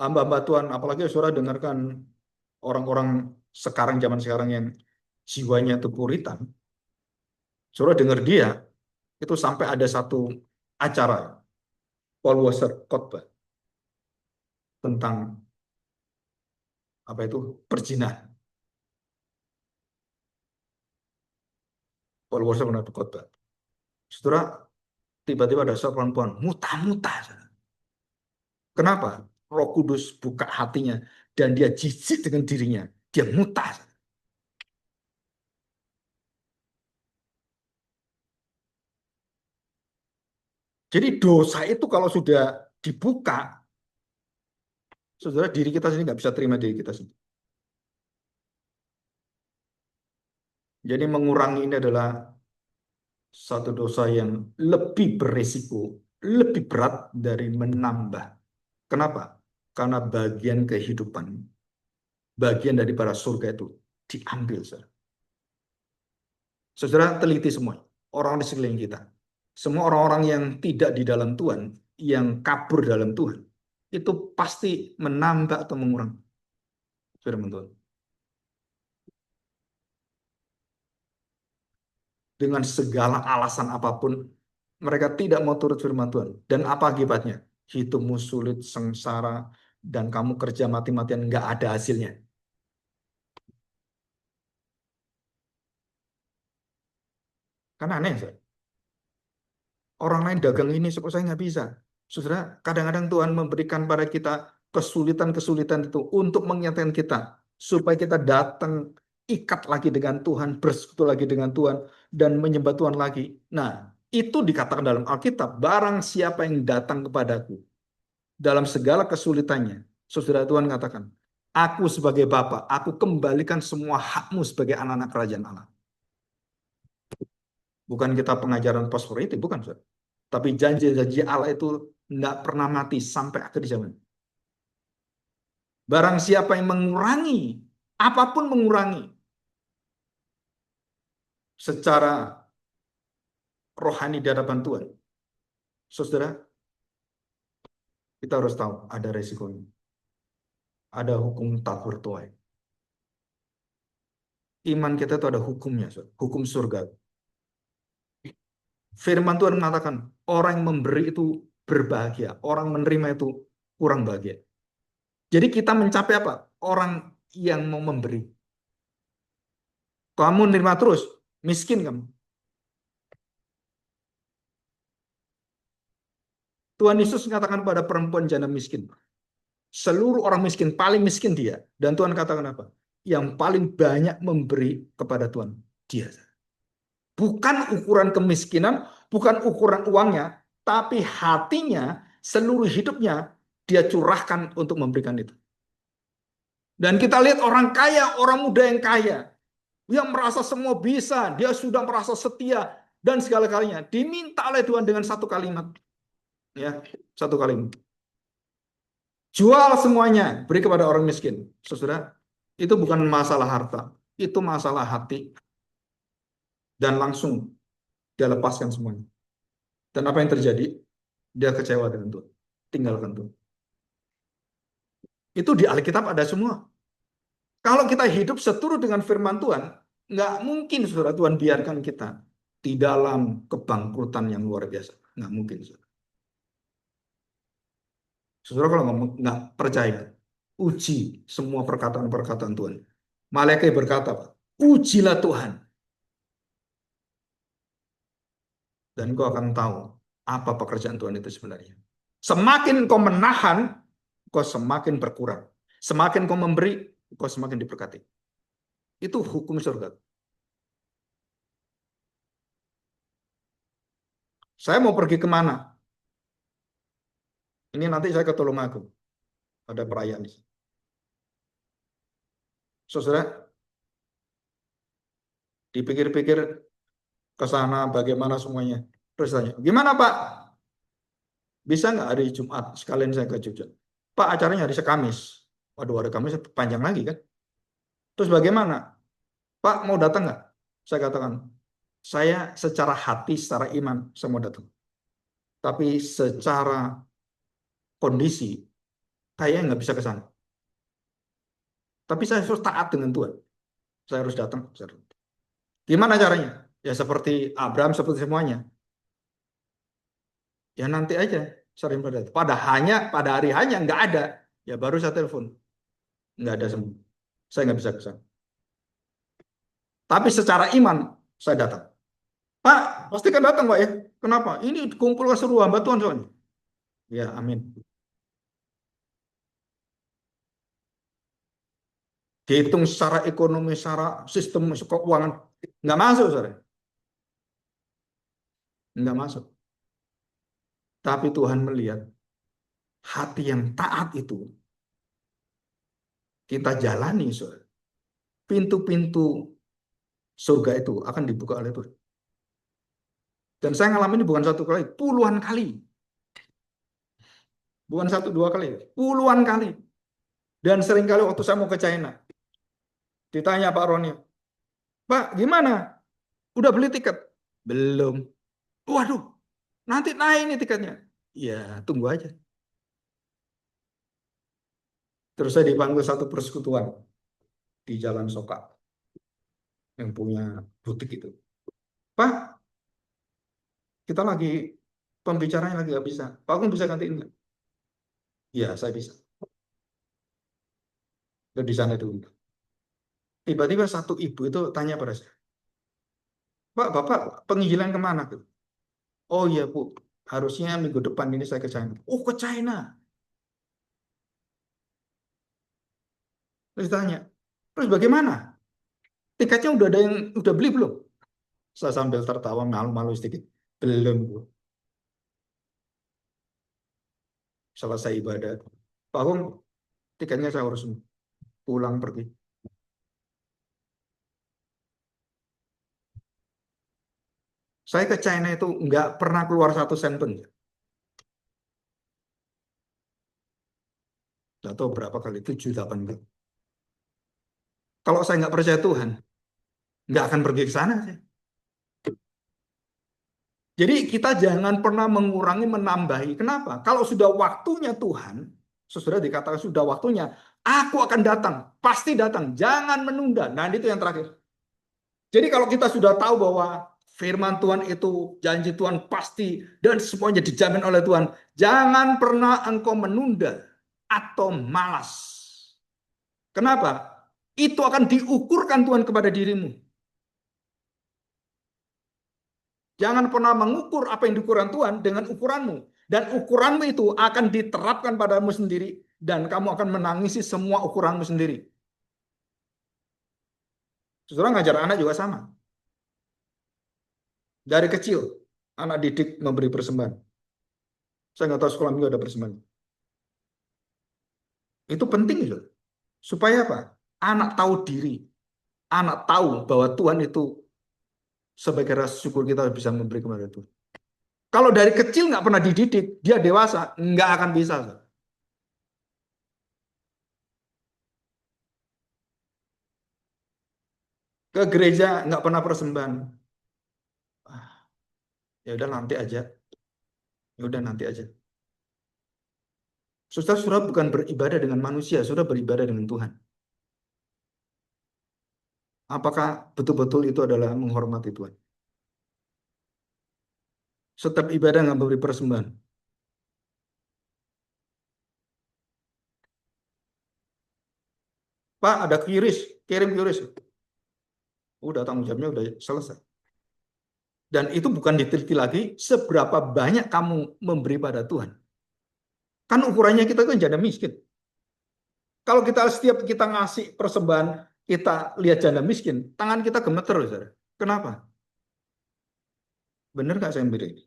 hamba-hamba Tuhan, apalagi saudara dengarkan orang-orang sekarang, zaman sekarang yang jiwanya itu puritan, saudara dengar dia, itu sampai ada satu acara, Paul Washer khotbah tentang apa itu perzinahan. Paul Washer pernah khotbah. Saudara, tiba-tiba ada seorang perempuan muta-muta. Kenapa? Roh Kudus buka hatinya dan dia jijik dengan dirinya. Dia muta. Jadi dosa itu kalau sudah dibuka, saudara, diri kita sendiri nggak bisa terima diri kita sendiri. Jadi mengurangi ini adalah satu dosa yang lebih beresiko, lebih berat dari menambah. Kenapa? Karena bagian kehidupan, bagian daripada surga itu diambil, saudara. Saudara teliti semua, orang di sekeliling kita. Semua orang-orang yang tidak di dalam Tuhan, yang kabur dalam Tuhan, itu pasti menambah atau mengurangi firman Tuhan. Dengan segala alasan apapun, mereka tidak mau turut firman Tuhan. Dan apa akibatnya? Hidupmu sulit, sengsara, dan kamu kerja mati-matian, nggak ada hasilnya. Kan aneh, Saudara. Orang lain dagang ini, supaya saya nggak bisa. Saudara, kadang-kadang Tuhan memberikan pada kita kesulitan-kesulitan itu untuk mengingatkan kita. Supaya kita datang ikat lagi dengan Tuhan, bersekutu lagi dengan Tuhan, dan menyembah Tuhan lagi. Nah, itu dikatakan dalam Alkitab, barang siapa yang datang kepadaku, dalam segala kesulitannya, saudara Tuhan katakan, aku sebagai Bapa, aku kembalikan semua hakmu sebagai anak-anak kerajaan Allah. Bukan kita pengajaran prosperity, bukan, saudara. Tapi janji-janji Allah itu tidak pernah mati sampai akhir zaman. Barang siapa yang mengurangi, apapun mengurangi, secara rohani di hadapan Tuhan, saudara, kita harus tahu ada resikonya. Ada hukum tabur tuai. Iman kita itu ada hukumnya, saudara. Hukum surga. Firman Tuhan mengatakan, orang yang memberi itu berbahagia, orang menerima itu kurang bahagia. Jadi kita mencapai apa? Orang yang mau memberi. Kamu menerima terus, miskin kamu. Tuhan Yesus mengatakan pada perempuan janda miskin, seluruh orang miskin, paling miskin dia. Dan Tuhan katakan apa? Yang paling banyak memberi kepada Tuhan, dia. Bukan ukuran kemiskinan, bukan ukuran uangnya, tapi hatinya, seluruh hidupnya, dia curahkan untuk memberikan itu. Dan kita lihat orang kaya, orang muda yang kaya, yang merasa semua bisa, dia sudah merasa setia, dan segala kalinya, diminta oleh Tuhan dengan satu kalimat. Ya, satu kalimat. Jual semuanya, beri kepada orang miskin. Saudara, itu bukan masalah harta, itu masalah hati. Dan langsung Dia lepaskan semuanya. Dan apa yang terjadi? Dia kecewa dengan Tuhan. Tinggalkan Tuhan. Itu di Alkitab ada semua. Kalau kita hidup seturut dengan firman Tuhan, nggak mungkin saudara Tuhan biarkan kita di dalam kebangkrutan yang luar biasa. Nggak mungkin, saudara. Saudara kalau nggak percaya, uji semua perkataan-perkataan Tuhan. Malaikat berkata, Pak, ujilah Tuhan, dan kau akan tahu apa pekerjaan Tuhan itu sebenarnya. Semakin kau menahan, kau semakin berkurang. Semakin kau memberi, kau semakin diberkati. Itu hukum surga. Saya mau pergi kemana? Ini nanti saya ke Tulungagung. Ada perayaan di sini. Saudara, dipikir-pikir ke sana bagaimana semuanya. Terus tanya, gimana Pak? Bisa nggak hari Jumat sekalian saya ke Jogja? Pak, acaranya hari Kamis. Waduh, hari Kamis panjang lagi kan? Terus bagaimana? Pak, mau datang nggak? Saya katakan, saya secara hati, secara iman, saya mau datang. Tapi secara kondisi, kayaknya nggak bisa ke sana. Tapi saya harus taat dengan Tuhan. Saya harus datang. Gimana caranya? Ya seperti Abraham, seperti semuanya. Ya nanti aja sering pada. Pada hari hanya nggak ada. Ya baru saya telepon. Nggak ada semua. Saya nggak bisa ke sana. Tapi secara iman saya datang. Pak, pastikan datang Pak ya. Kenapa? Ini kumpul ke seluruh hamba Tuhan soalnya. Ya, amin. Dihitung secara ekonomi, secara sistem keuangan. Nggak masuk, saudara. Nggak masuk. Tapi Tuhan melihat hati yang taat itu kita jalani, saudara. Pintu-pintu surga itu akan dibuka oleh Tuhan. Dan saya ngalamin ini bukan satu kali, puluhan kali. Bukan satu dua kali, puluhan kali. Dan sering kali waktu saya mau ke China, ditanya Pak Roni, Pak gimana? Udah beli tiket? Belum. Waduh, nanti naik nih tiketnya. Ya, tunggu aja. Terus saya dipanggil satu persekutuan di Jalan Soka yang punya butik itu. Pak, kita lagi pembicaranya lagi nggak bisa. Pak, aku bisa gantiin nggak? Ya, saya bisa. Dan di sana dulu. Tiba-tiba satu ibu itu tanya pada saya, Pak, Bapak penginjilan kemana? Oh iya, Bu. Harusnya minggu depan ini saya ke China. Oh, ke China. Terus tanya, terus bagaimana? Tiketnya udah ada yang udah beli belum? Saya sambil tertawa malu-malu sedikit. Belum, Bu. Selesai ibadah. Pak Hong, tiketnya saya harus pulang pergi. Saya ke China itu nggak pernah keluar satu sen pun. Nggak tahu berapa kali, 7, 8 kali. Kalau saya nggak percaya Tuhan, nggak akan pergi ke sana. Jadi kita jangan pernah mengurangi, menambahi. Kenapa? Kalau sudah waktunya Tuhan, sesudah dikatakan sudah waktunya, aku akan datang, pasti datang, jangan menunda. Nah, itu yang terakhir. Jadi kalau kita sudah tahu bahwa firman Tuhan itu, janji Tuhan pasti, dan semuanya dijamin oleh Tuhan, jangan pernah engkau menunda atau malas. Kenapa? Itu akan diukurkan Tuhan kepada dirimu. Jangan pernah mengukur apa yang diukuran Tuhan dengan ukuranmu. Dan ukuranmu itu akan diterapkan padamu sendiri. Dan kamu akan menangisi semua ukuranmu sendiri. Saudara ngajar anak juga sama. Dari kecil, anak didik memberi persembahan. Saya nggak tahu sekolah minggu ada persembahan. Itu penting loh. Supaya apa? Anak tahu diri. Anak tahu bahwa Tuhan itu sebagai rasa syukur kita bisa memberi kepada Tuhan. Kalau dari kecil nggak pernah dididik, dia dewasa nggak akan bisa. Ke gereja nggak pernah persembahan. Ya udah nanti aja. Ya udah nanti aja. Saudara bukan beribadah dengan manusia, saudara beribadah dengan Tuhan. Apakah betul-betul itu adalah menghormati Tuhan? Setiap ibadah nggak memberi persembahan. Pak, ada kiris, kirim kiris. Udah tanggung jawabnya udah selesai. Dan itu bukan diteliti lagi seberapa banyak kamu memberi pada Tuhan. Kan ukurannya kita kan janda miskin. Kalau kita setiap kita ngasih persembahan, kita lihat janda miskin, tangan kita gemeter, saudara. Kenapa? Benar nggak saya beri?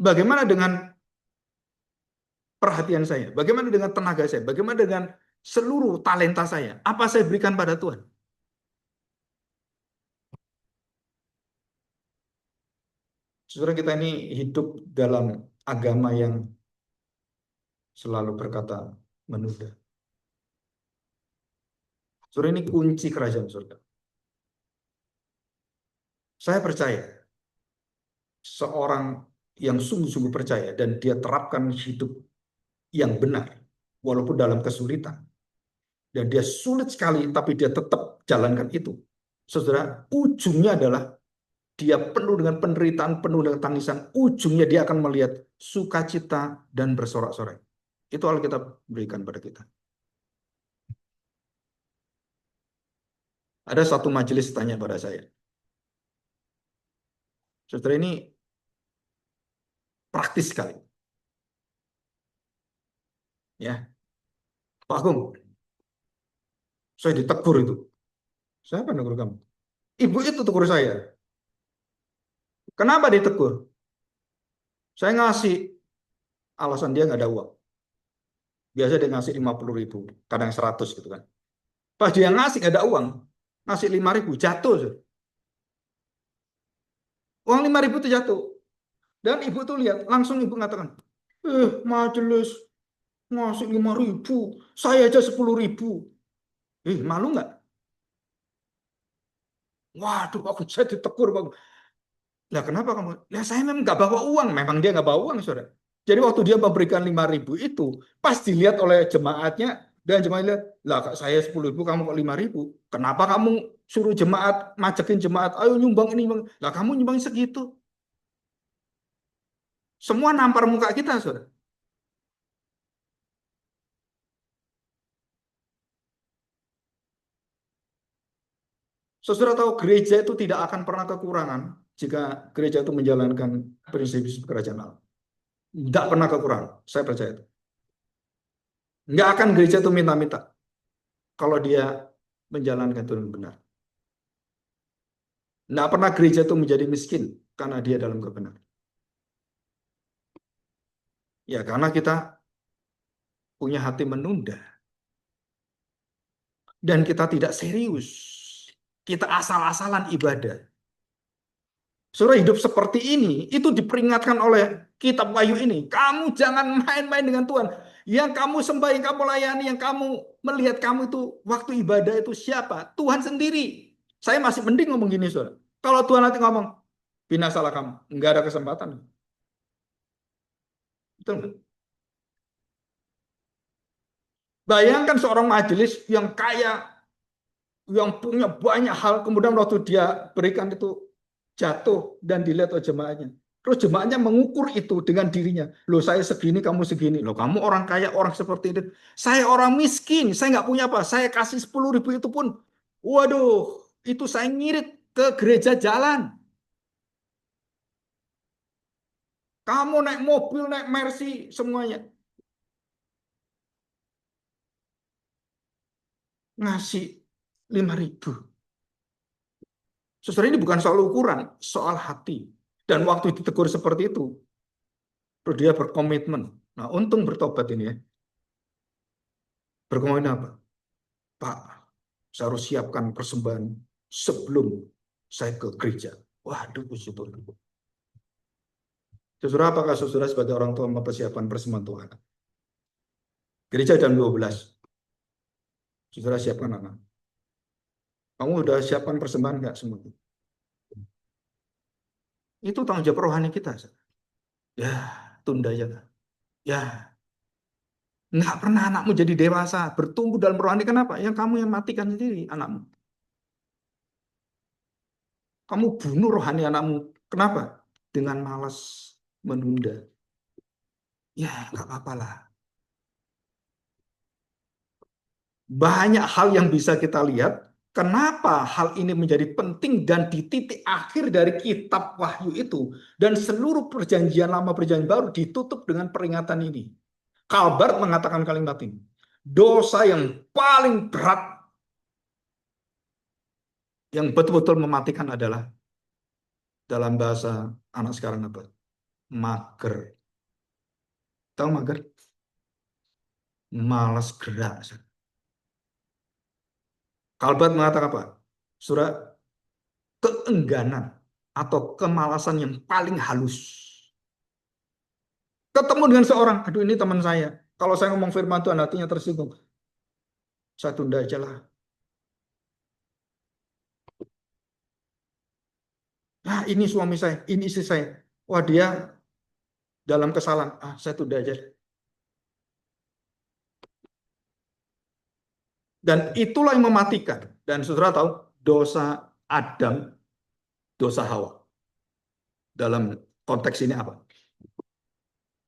Bagaimana dengan perhatian saya? Bagaimana dengan tenaga saya? Bagaimana dengan seluruh talenta saya? Apa saya berikan pada Tuhan? Saudara kita ini hidup dalam agama yang selalu berkata menunda. Saudara ini kunci kerajaan surga. Saya percaya seorang yang sungguh-sungguh percaya dan dia terapkan hidup yang benar walaupun dalam kesulitan dan dia sulit sekali tapi dia tetap jalankan itu. Saudara, ujungnya adalah dia penuh dengan penderitaan, penuh dengan tangisan. Ujungnya dia akan melihat sukacita dan bersorak-sorai. Itu Alkitab berikan pada kita. Ada satu majelis tanya pada saya, saudara ini praktis sekali, ya Pak Agung, saya ditegur itu. Siapa negur kamu? Ibu itu tegur saya. Kenapa ditegur? Saya ngasih, alasan dia nggak ada uang. Biasa dia ngasih 50.000, kadang 100 gitu kan. Pas dia ngasih nggak ada uang, ngasih 5.000 jatuh. Uang 5.000 itu jatuh. Dan ibu tuh lihat, langsung ibu mengatakan, majelis ngasih 5.000, saya aja 10.000. Malu nggak? Waduh, aku saya ditegur, Pak. Lah kenapa kamu? Ya saya memang nggak bawa uang. Memang dia nggak bawa uang, saudara. Jadi waktu dia memberikan 5.000 itu, pas dilihat oleh jemaatnya, dan jemaat lihat, lah kak saya 10.000, kamu kok 5.000. Kenapa kamu suruh jemaat, majekin jemaat, ayo nyumbang ini, nyumbang. Lah kamu nyumbang segitu. Semua nampar muka kita, saudara. Saudara tahu gereja itu tidak akan pernah kekurangan jika gereja itu menjalankan prinsip kerajaan Allah. Tidak pernah kekurangan, saya percaya itu. Nggak akan gereja itu minta-minta kalau dia menjalankan itu dengan benar. Nggak pernah gereja itu menjadi miskin karena dia dalam kebenaran. Ya karena kita punya hati menunda dan kita tidak serius. Kita asal-asalan ibadah. Saudara hidup seperti ini, itu diperingatkan oleh kitab Wahyu ini. Kamu jangan main-main dengan Tuhan. Yang kamu sembah, yang kamu layani, yang kamu melihat kamu itu waktu ibadah itu siapa? Tuhan sendiri. Saya masih mending ngomong gini, saudara. Kalau Tuhan nanti ngomong, binasalah kamu. Nggak ada kesempatan. Betul nggak? Bayangkan seorang majelis yang kaya, yang punya banyak hal, kemudian waktu dia berikan itu jatuh dan dilihat oleh jemaahnya. Terus jemaahnya mengukur itu dengan dirinya. Loh saya segini, kamu segini. Loh kamu orang kaya, orang seperti itu. Saya orang miskin, saya nggak punya apa. Saya kasih 10.000 itu pun, waduh, itu saya ngirit ke gereja jalan. Kamu naik mobil, naik Mercy, semuanya. Ngasih 5.000. Saudara ini bukan soal ukuran, soal hati. Dan waktu ditegur seperti itu, terus dia berkomitmen. Nah, untung bertobat ini ya. Berkomitmen apa? Pak, saya harus siapkan persembahan sebelum saya ke gereja. Waduh, puji Tuhan. Saudara, apakah saudara sebagai orang tua mempersiapkan persembahan Tuhan? Gereja jam 12. Saudara siapkan anak. Kamu udah siapkan persembahan nggak semua? Itu tanggung jawab rohani kita. Ya, tunda aja. Ya, nggak pernah anakmu jadi dewasa, bertumbuh dalam rohani. Kenapa? Yang kamu yang matikan sendiri anakmu. Kamu bunuh rohani anakmu. Kenapa? Dengan malas menunda. Ya, nggak apa-apa lah. Banyak hal yang bisa kita lihat. Kenapa hal ini menjadi penting dan di titik akhir dari kitab Wahyu itu dan seluruh perjanjian lama perjanjian baru ditutup dengan peringatan ini. Kalbar mengatakan kalimat ini. Dosa yang paling berat yang betul-betul mematikan adalah dalam bahasa anak sekarang apa? Mager. Tahu mager? Malas gerak. Kalbat mengatakan apa? Surah keengganan atau kemalasan yang paling halus. Ketemu dengan seorang, aduh ini teman saya. Kalau saya ngomong firman Tuhan hatinya tersinggung. Saya tunda aja lah. Ah, ini suami saya, ini istri saya. Wah dia dalam kesalahan. Ah, saya tunda aja. Dan itulah yang mematikan. Dan saudara tahu dosa Adam, dosa Hawa. Dalam konteks ini apa?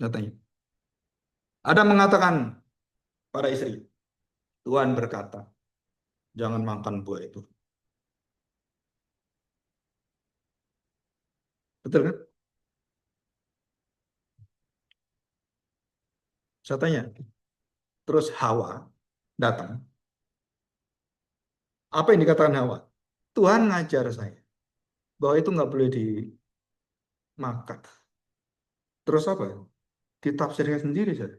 Katanya. Adam mengatakan pada istri, Tuhan berkata, jangan makan buah itu. Betul kan? Saya tanya. Terus Hawa datang. Apa yang dikatakan Hawa? Tuhan ngajar saya bahwa itu nggak boleh dimakan. Terus apa? Ditafsirkan sendiri saja.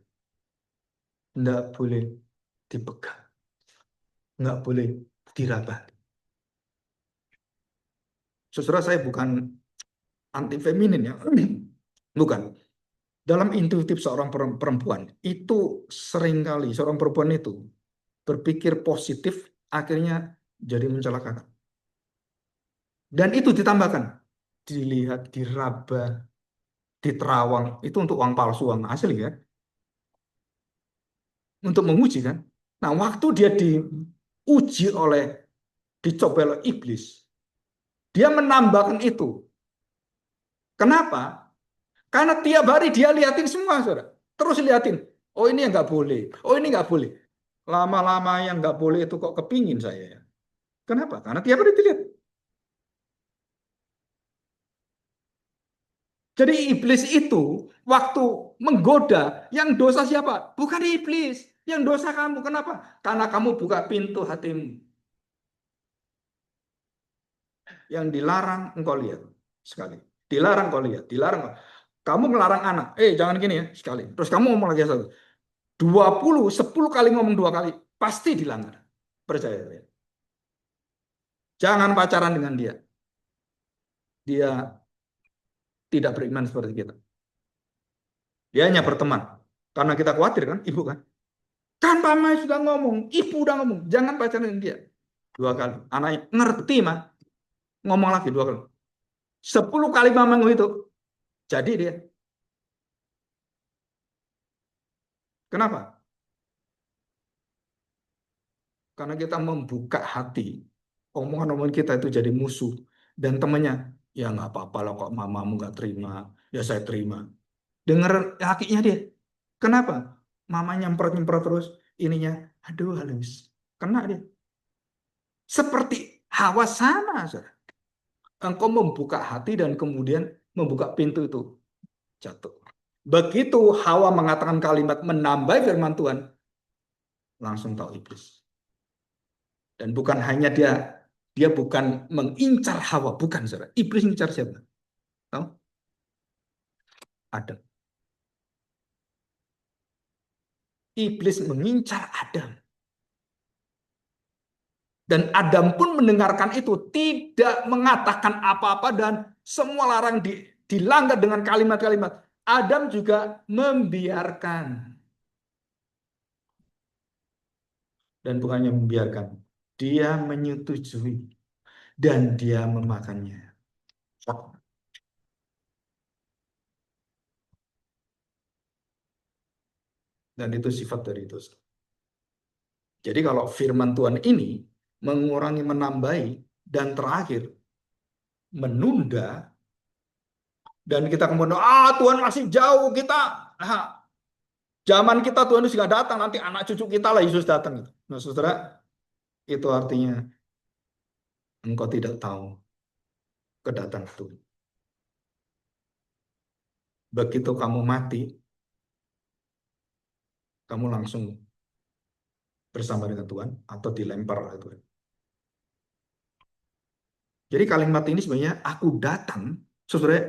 Nggak boleh dipegang. Nggak boleh diraba. Saudara saya bukan anti feminin ya. Bukan. Dalam intuitif seorang perempuan, itu seringkali seorang perempuan itu berpikir positif, akhirnya jadi mencelakakan. Dan itu ditambahkan, dilihat, diraba, diterawang, itu untuk uang palsu, uang asli ya, untuk menguji kan. Nah, waktu dia diuji oleh, dicoba oleh iblis, dia menambahkan itu. Kenapa? Karena tiap hari dia liatin semua, saudara. Terus liatin, oh ini yang nggak boleh, oh ini nggak boleh. Lama-lama yang nggak boleh itu kok kepingin saya ya. Kenapa? Karena tiap hari dilihat. Jadi iblis itu waktu menggoda, yang dosa siapa? Bukan iblis, yang dosa kamu. Kenapa? Karena kamu buka pintu hatimu. Yang dilarang engkau lihat sekali. Dilarang kau lihat, dilarang. Kamu melarang anak, jangan gini ya sekali. Terus kamu ngomong lagi satu. 20, 10 kali ngomong 2 kali, pasti dilanggar. Percaya saya. Jangan pacaran dengan dia. Dia tidak beriman seperti kita. Dia hanya berteman. Karena kita khawatir kan, ibu kan. Kan mama sudah ngomong, ibu udah ngomong, jangan pacaran dengan dia. 2 kali. Anaknya ngerti mah, ngomong lagi 2 kali. 10 kali mama ngomong itu, jadi dia. Kenapa? Karena kita membuka hati, omongan-omongan kita itu jadi musuh. Dan temannya, ya nggak apa-apa lah kok mamamu nggak terima, ya saya terima. Dengar lakinya dia. Kenapa? Mama nyemprot-nyemprot terus ininya. Aduh halus. Kena dia. Seperti Hawa sama. Saudara. Engkau membuka hati dan kemudian membuka pintu itu. Jatuh. Begitu Hawa mengatakan kalimat menambah firman Tuhan, langsung tahu iblis. Dan bukan hanya dia bukan mengincar Hawa, bukan saudara. Iblis mengincar siapa? Tahu? Adam. Iblis mengincar Adam. Dan Adam pun mendengarkan itu, tidak mengatakan apa-apa dan semua larang dilanggar dengan kalimat-kalimat. Adam juga membiarkan. Dan bukannya membiarkan, dia menyetujui dan dia memakannya. Dan itu sifat dari dosa. Jadi kalau firman Tuhan ini mengurangi, menambahi, dan terakhir menunda, dan kita kemudian, Tuhan masih jauh, kita, zaman kita Tuhan sudah datang, nanti anak cucu kita lah Yesus datang. Nah, saudara, itu artinya engkau tidak tahu kedatangan Tuhan. Begitu kamu mati, kamu langsung bersama dengan Tuhan atau dilempar oleh Tuhan. Jadi kalimat ini sebenarnya aku datang, saudara,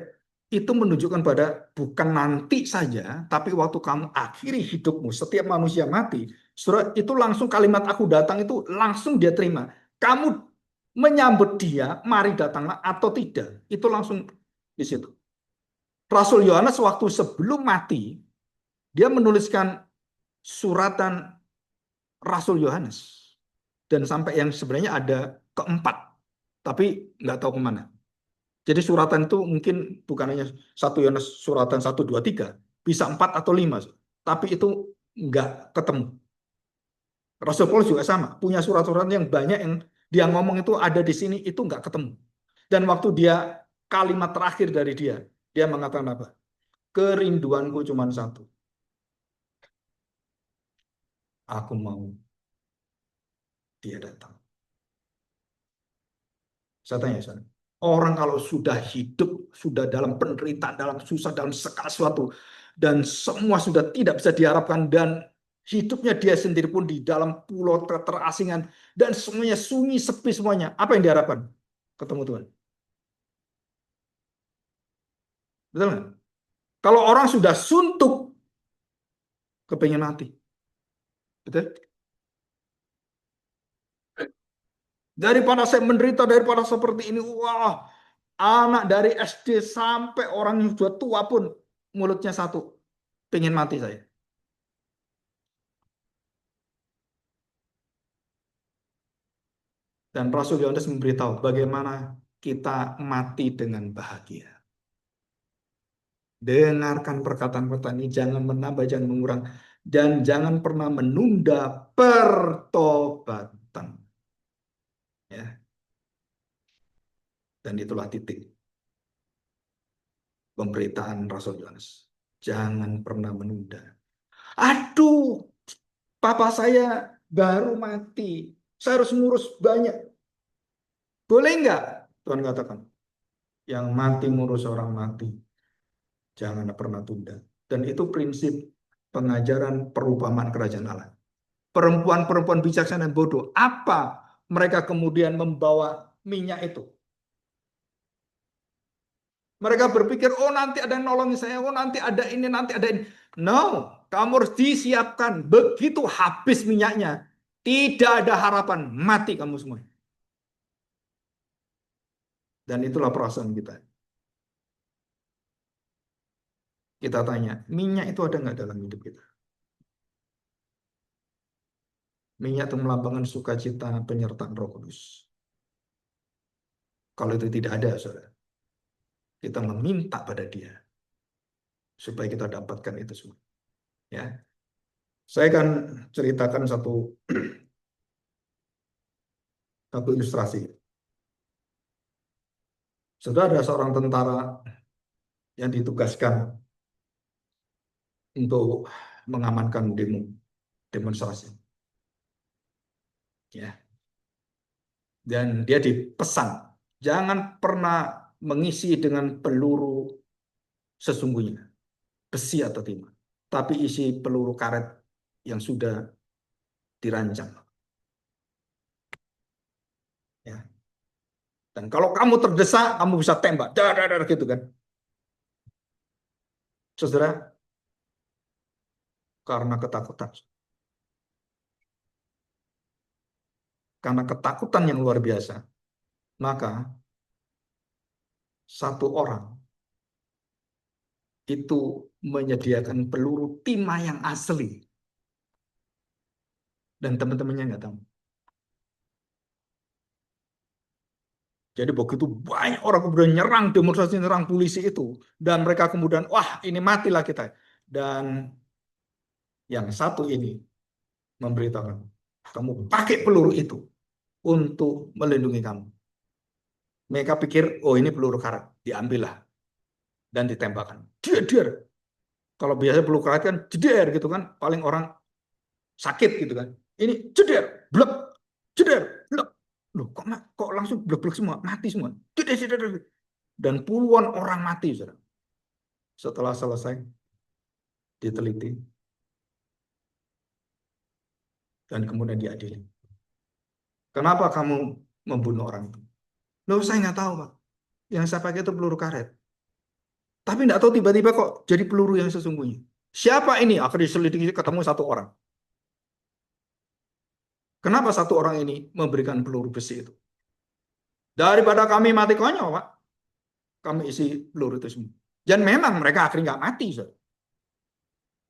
itu menunjukkan pada bukan nanti saja, tapi waktu kamu akhiri hidupmu, setiap manusia mati, saudara, itu langsung kalimat aku datang itu langsung dia terima. Kamu menyambut dia, mari datanglah atau tidak, itu langsung di situ. Rasul Yohanes waktu sebelum mati, dia menuliskan suratan Rasul Yohanes. Dan sampai yang sebenarnya ada keempat, tapi nggak tahu kemana. Jadi suratan itu mungkin bukan hanya satu Yohanes suratan 1, 2, 3, bisa 4 atau 5, tapi itu nggak ketemu. Rasul Paulus juga sama, punya surat-surat yang banyak yang dia ngomong itu ada di sini, itu nggak ketemu. Dan waktu dia kalimat terakhir dari dia mengatakan apa? Kerinduanku cuma satu. Aku mau dia datang. Saya tanya, orang kalau sudah hidup, sudah dalam penderitaan, dalam susah, dalam segala sesuatu, dan semua sudah tidak bisa diharapkan, dan hidupnya dia sendiri pun di dalam pulau terasingan, dan semuanya sunyi, sepi semuanya, apa yang diharapkan? Ketemu Tuhan. Betul nggak? Kalau orang sudah suntuk, kepengen mati. Betul? Daripada saya menderita, daripada seperti ini, wah, anak dari SD sampai orang yang sudah tua pun mulutnya satu, pengen mati saya. Dan Rasul Yohanes memberitahu bagaimana kita mati dengan bahagia. Dengarkan perkataan-perkataan ini, jangan menambah, jangan mengurang, dan jangan pernah menunda pertobatan. Ya, dan itulah titik pemberitaan Rasul Yohanes. Jangan pernah menunda. Aduh, papa saya baru mati. Saya harus ngurus banyak. Boleh nggak? Tuhan katakan, yang mati ngurus orang mati. Jangan pernah tunda. Dan itu prinsip pengajaran perumpamaan kerajaan Allah. Perempuan-perempuan bijaksana dan bodoh, apa mereka kemudian membawa minyak itu? Mereka berpikir, oh nanti ada yang nolongin saya, oh nanti ada ini, nanti ada ini. No, kamu harus disiapkan. Begitu habis minyaknya, tidak ada harapan, mati kamu semua. Dan itulah perasaan kita. Kita tanya, minyak itu ada nggak dalam hidup kita? Minyak itu melambangkan sukacita penyertaan Roh Kudus. Kalau itu tidak ada, saudara, kita meminta pada Dia supaya kita dapatkan itu semua. Ya, saya akan ceritakan satu ilustrasi. Sudah ada seorang tentara yang ditugaskan untuk mengamankan demonstrasi. Ya, dan dia dipesan jangan pernah mengisi dengan peluru sesungguhnya, besi atau timah, tapi isi peluru karet yang sudah dirancang. Ya. Dan kalau kamu terdesak, kamu bisa tembak, dar gitu kan. Saudara, karena ketakutan. Karena ketakutan yang luar biasa, maka satu orang itu menyediakan peluru timah yang asli. Dan teman-temannya nggak tahu. Jadi begitu banyak orang kemudian nyerang demonstrasi, nyerang polisi itu. Dan mereka kemudian, wah ini matilah kita. Dan Yang satu ini memberitakan, kamu pakai peluru itu untuk melindungi kamu. Mereka pikir, oh ini peluru karet, diambillah dan ditembakkan. Dia. Kalau biasa peluru karet kan jeder gitu kan, paling orang sakit gitu kan. Ini jeder, blek, jeder, blek. Loh, kok langsung blek-blek semua, mati semua. Jeder. Dan puluhan orang mati, saudara. Setelah selesai, diteliti, dan kemudian diadili. Kenapa kamu membunuh orang itu? Loh, saya nggak tahu, Pak. Yang saya pakai itu peluru karet. Tapi nggak tahu tiba-tiba kok jadi peluru yang sesungguhnya. Siapa ini? Akhirnya diselidiki, ketemu satu orang. Kenapa satu orang ini memberikan peluru besi itu? Daripada kami mati konyol, Pak. Kami isi peluru itu semua. Dan memang mereka akhirnya nggak mati, saudara.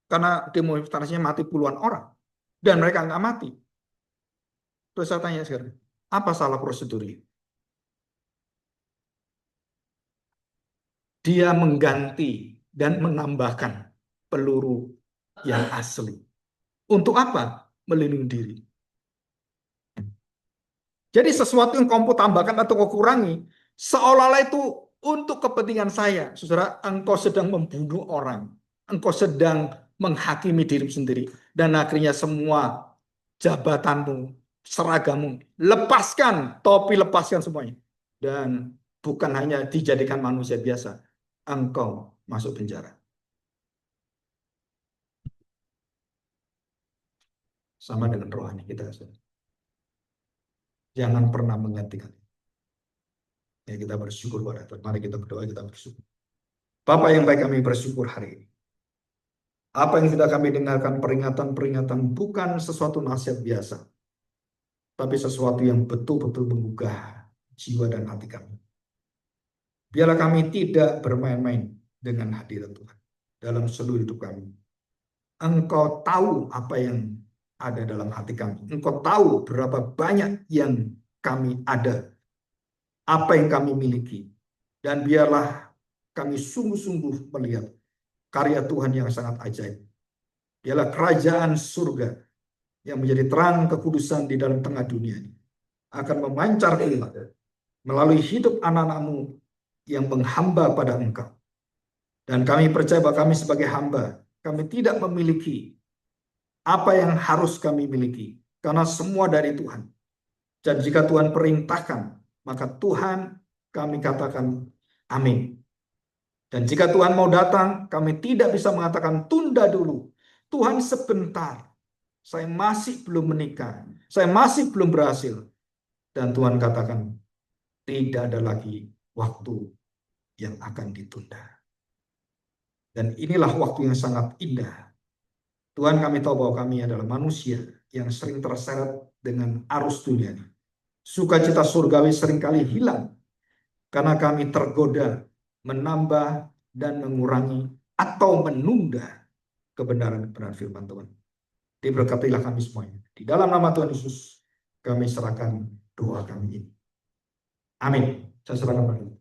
Karena demonstrasinya mati puluhan orang. Dan mereka nggak mati. Terus saya tanya sekarang, apa salah prosedur ini? Dia mengganti dan menambahkan peluru yang asli. Untuk apa? Melindungi diri. Jadi sesuatu yang kamu tambahkan atau kau kurangi, seolah-olah itu untuk kepentingan saya. Saudara, engkau sedang membunuh orang. Engkau sedang menghakimi diri sendiri. Dan akhirnya semua jabatanmu, seragamu, lepaskan, topi lepaskan semuanya. Dan bukan hanya dijadikan manusia biasa, engkau masuk penjara. Sama dengan rohani kita. Jangan pernah menggantikan. Ya, kita bersyukur pada Tuhan. Mari kita berdoa, kita bersyukur. Bapak yang baik, kami bersyukur hari ini. Apa yang sudah kami dengarkan, peringatan-peringatan bukan sesuatu nasihat biasa, tapi sesuatu yang betul-betul menggugah jiwa dan hati kami. Biarlah kami tidak bermain-main dengan hadirat Tuhan dalam seluruh hidup kami. Engkau tahu apa yang ada dalam hati kami. Engkau tahu berapa banyak yang kami ada, apa yang kami miliki. Dan biarlah kami sungguh-sungguh melihat karya Tuhan yang sangat ajaib. Biarlah kerajaan surga yang menjadi terang kekudusan di dalam tengah dunia ini akan memancar keluar melalui hidup anak-anak-Mu yang menghamba pada Engkau. Dan kami percaya bahwa kami sebagai hamba, kami tidak memiliki apa yang harus kami miliki, karena semua dari Tuhan. Dan jika Tuhan perintahkan, maka Tuhan kami katakan amin. Dan jika Tuhan mau datang, kami tidak bisa mengatakan tunda dulu. Tuhan sebentar, saya masih belum menikah, saya masih belum berhasil. Dan Tuhan katakan, tidak ada lagi waktu yang akan ditunda. Dan inilah waktu yang sangat indah. Tuhan, kami tahu bahwa kami adalah manusia yang sering terseret dengan arus dunia ini. Sukacita surgawi seringkali hilang karena kami tergoda menambah dan mengurangi atau menunda kebenaran-kebenaran firman Tuhan. Diberkatilah kami semuanya. Di dalam nama Tuhan Yesus, kami serahkan doa kami ini. Amin. Saya serahkan.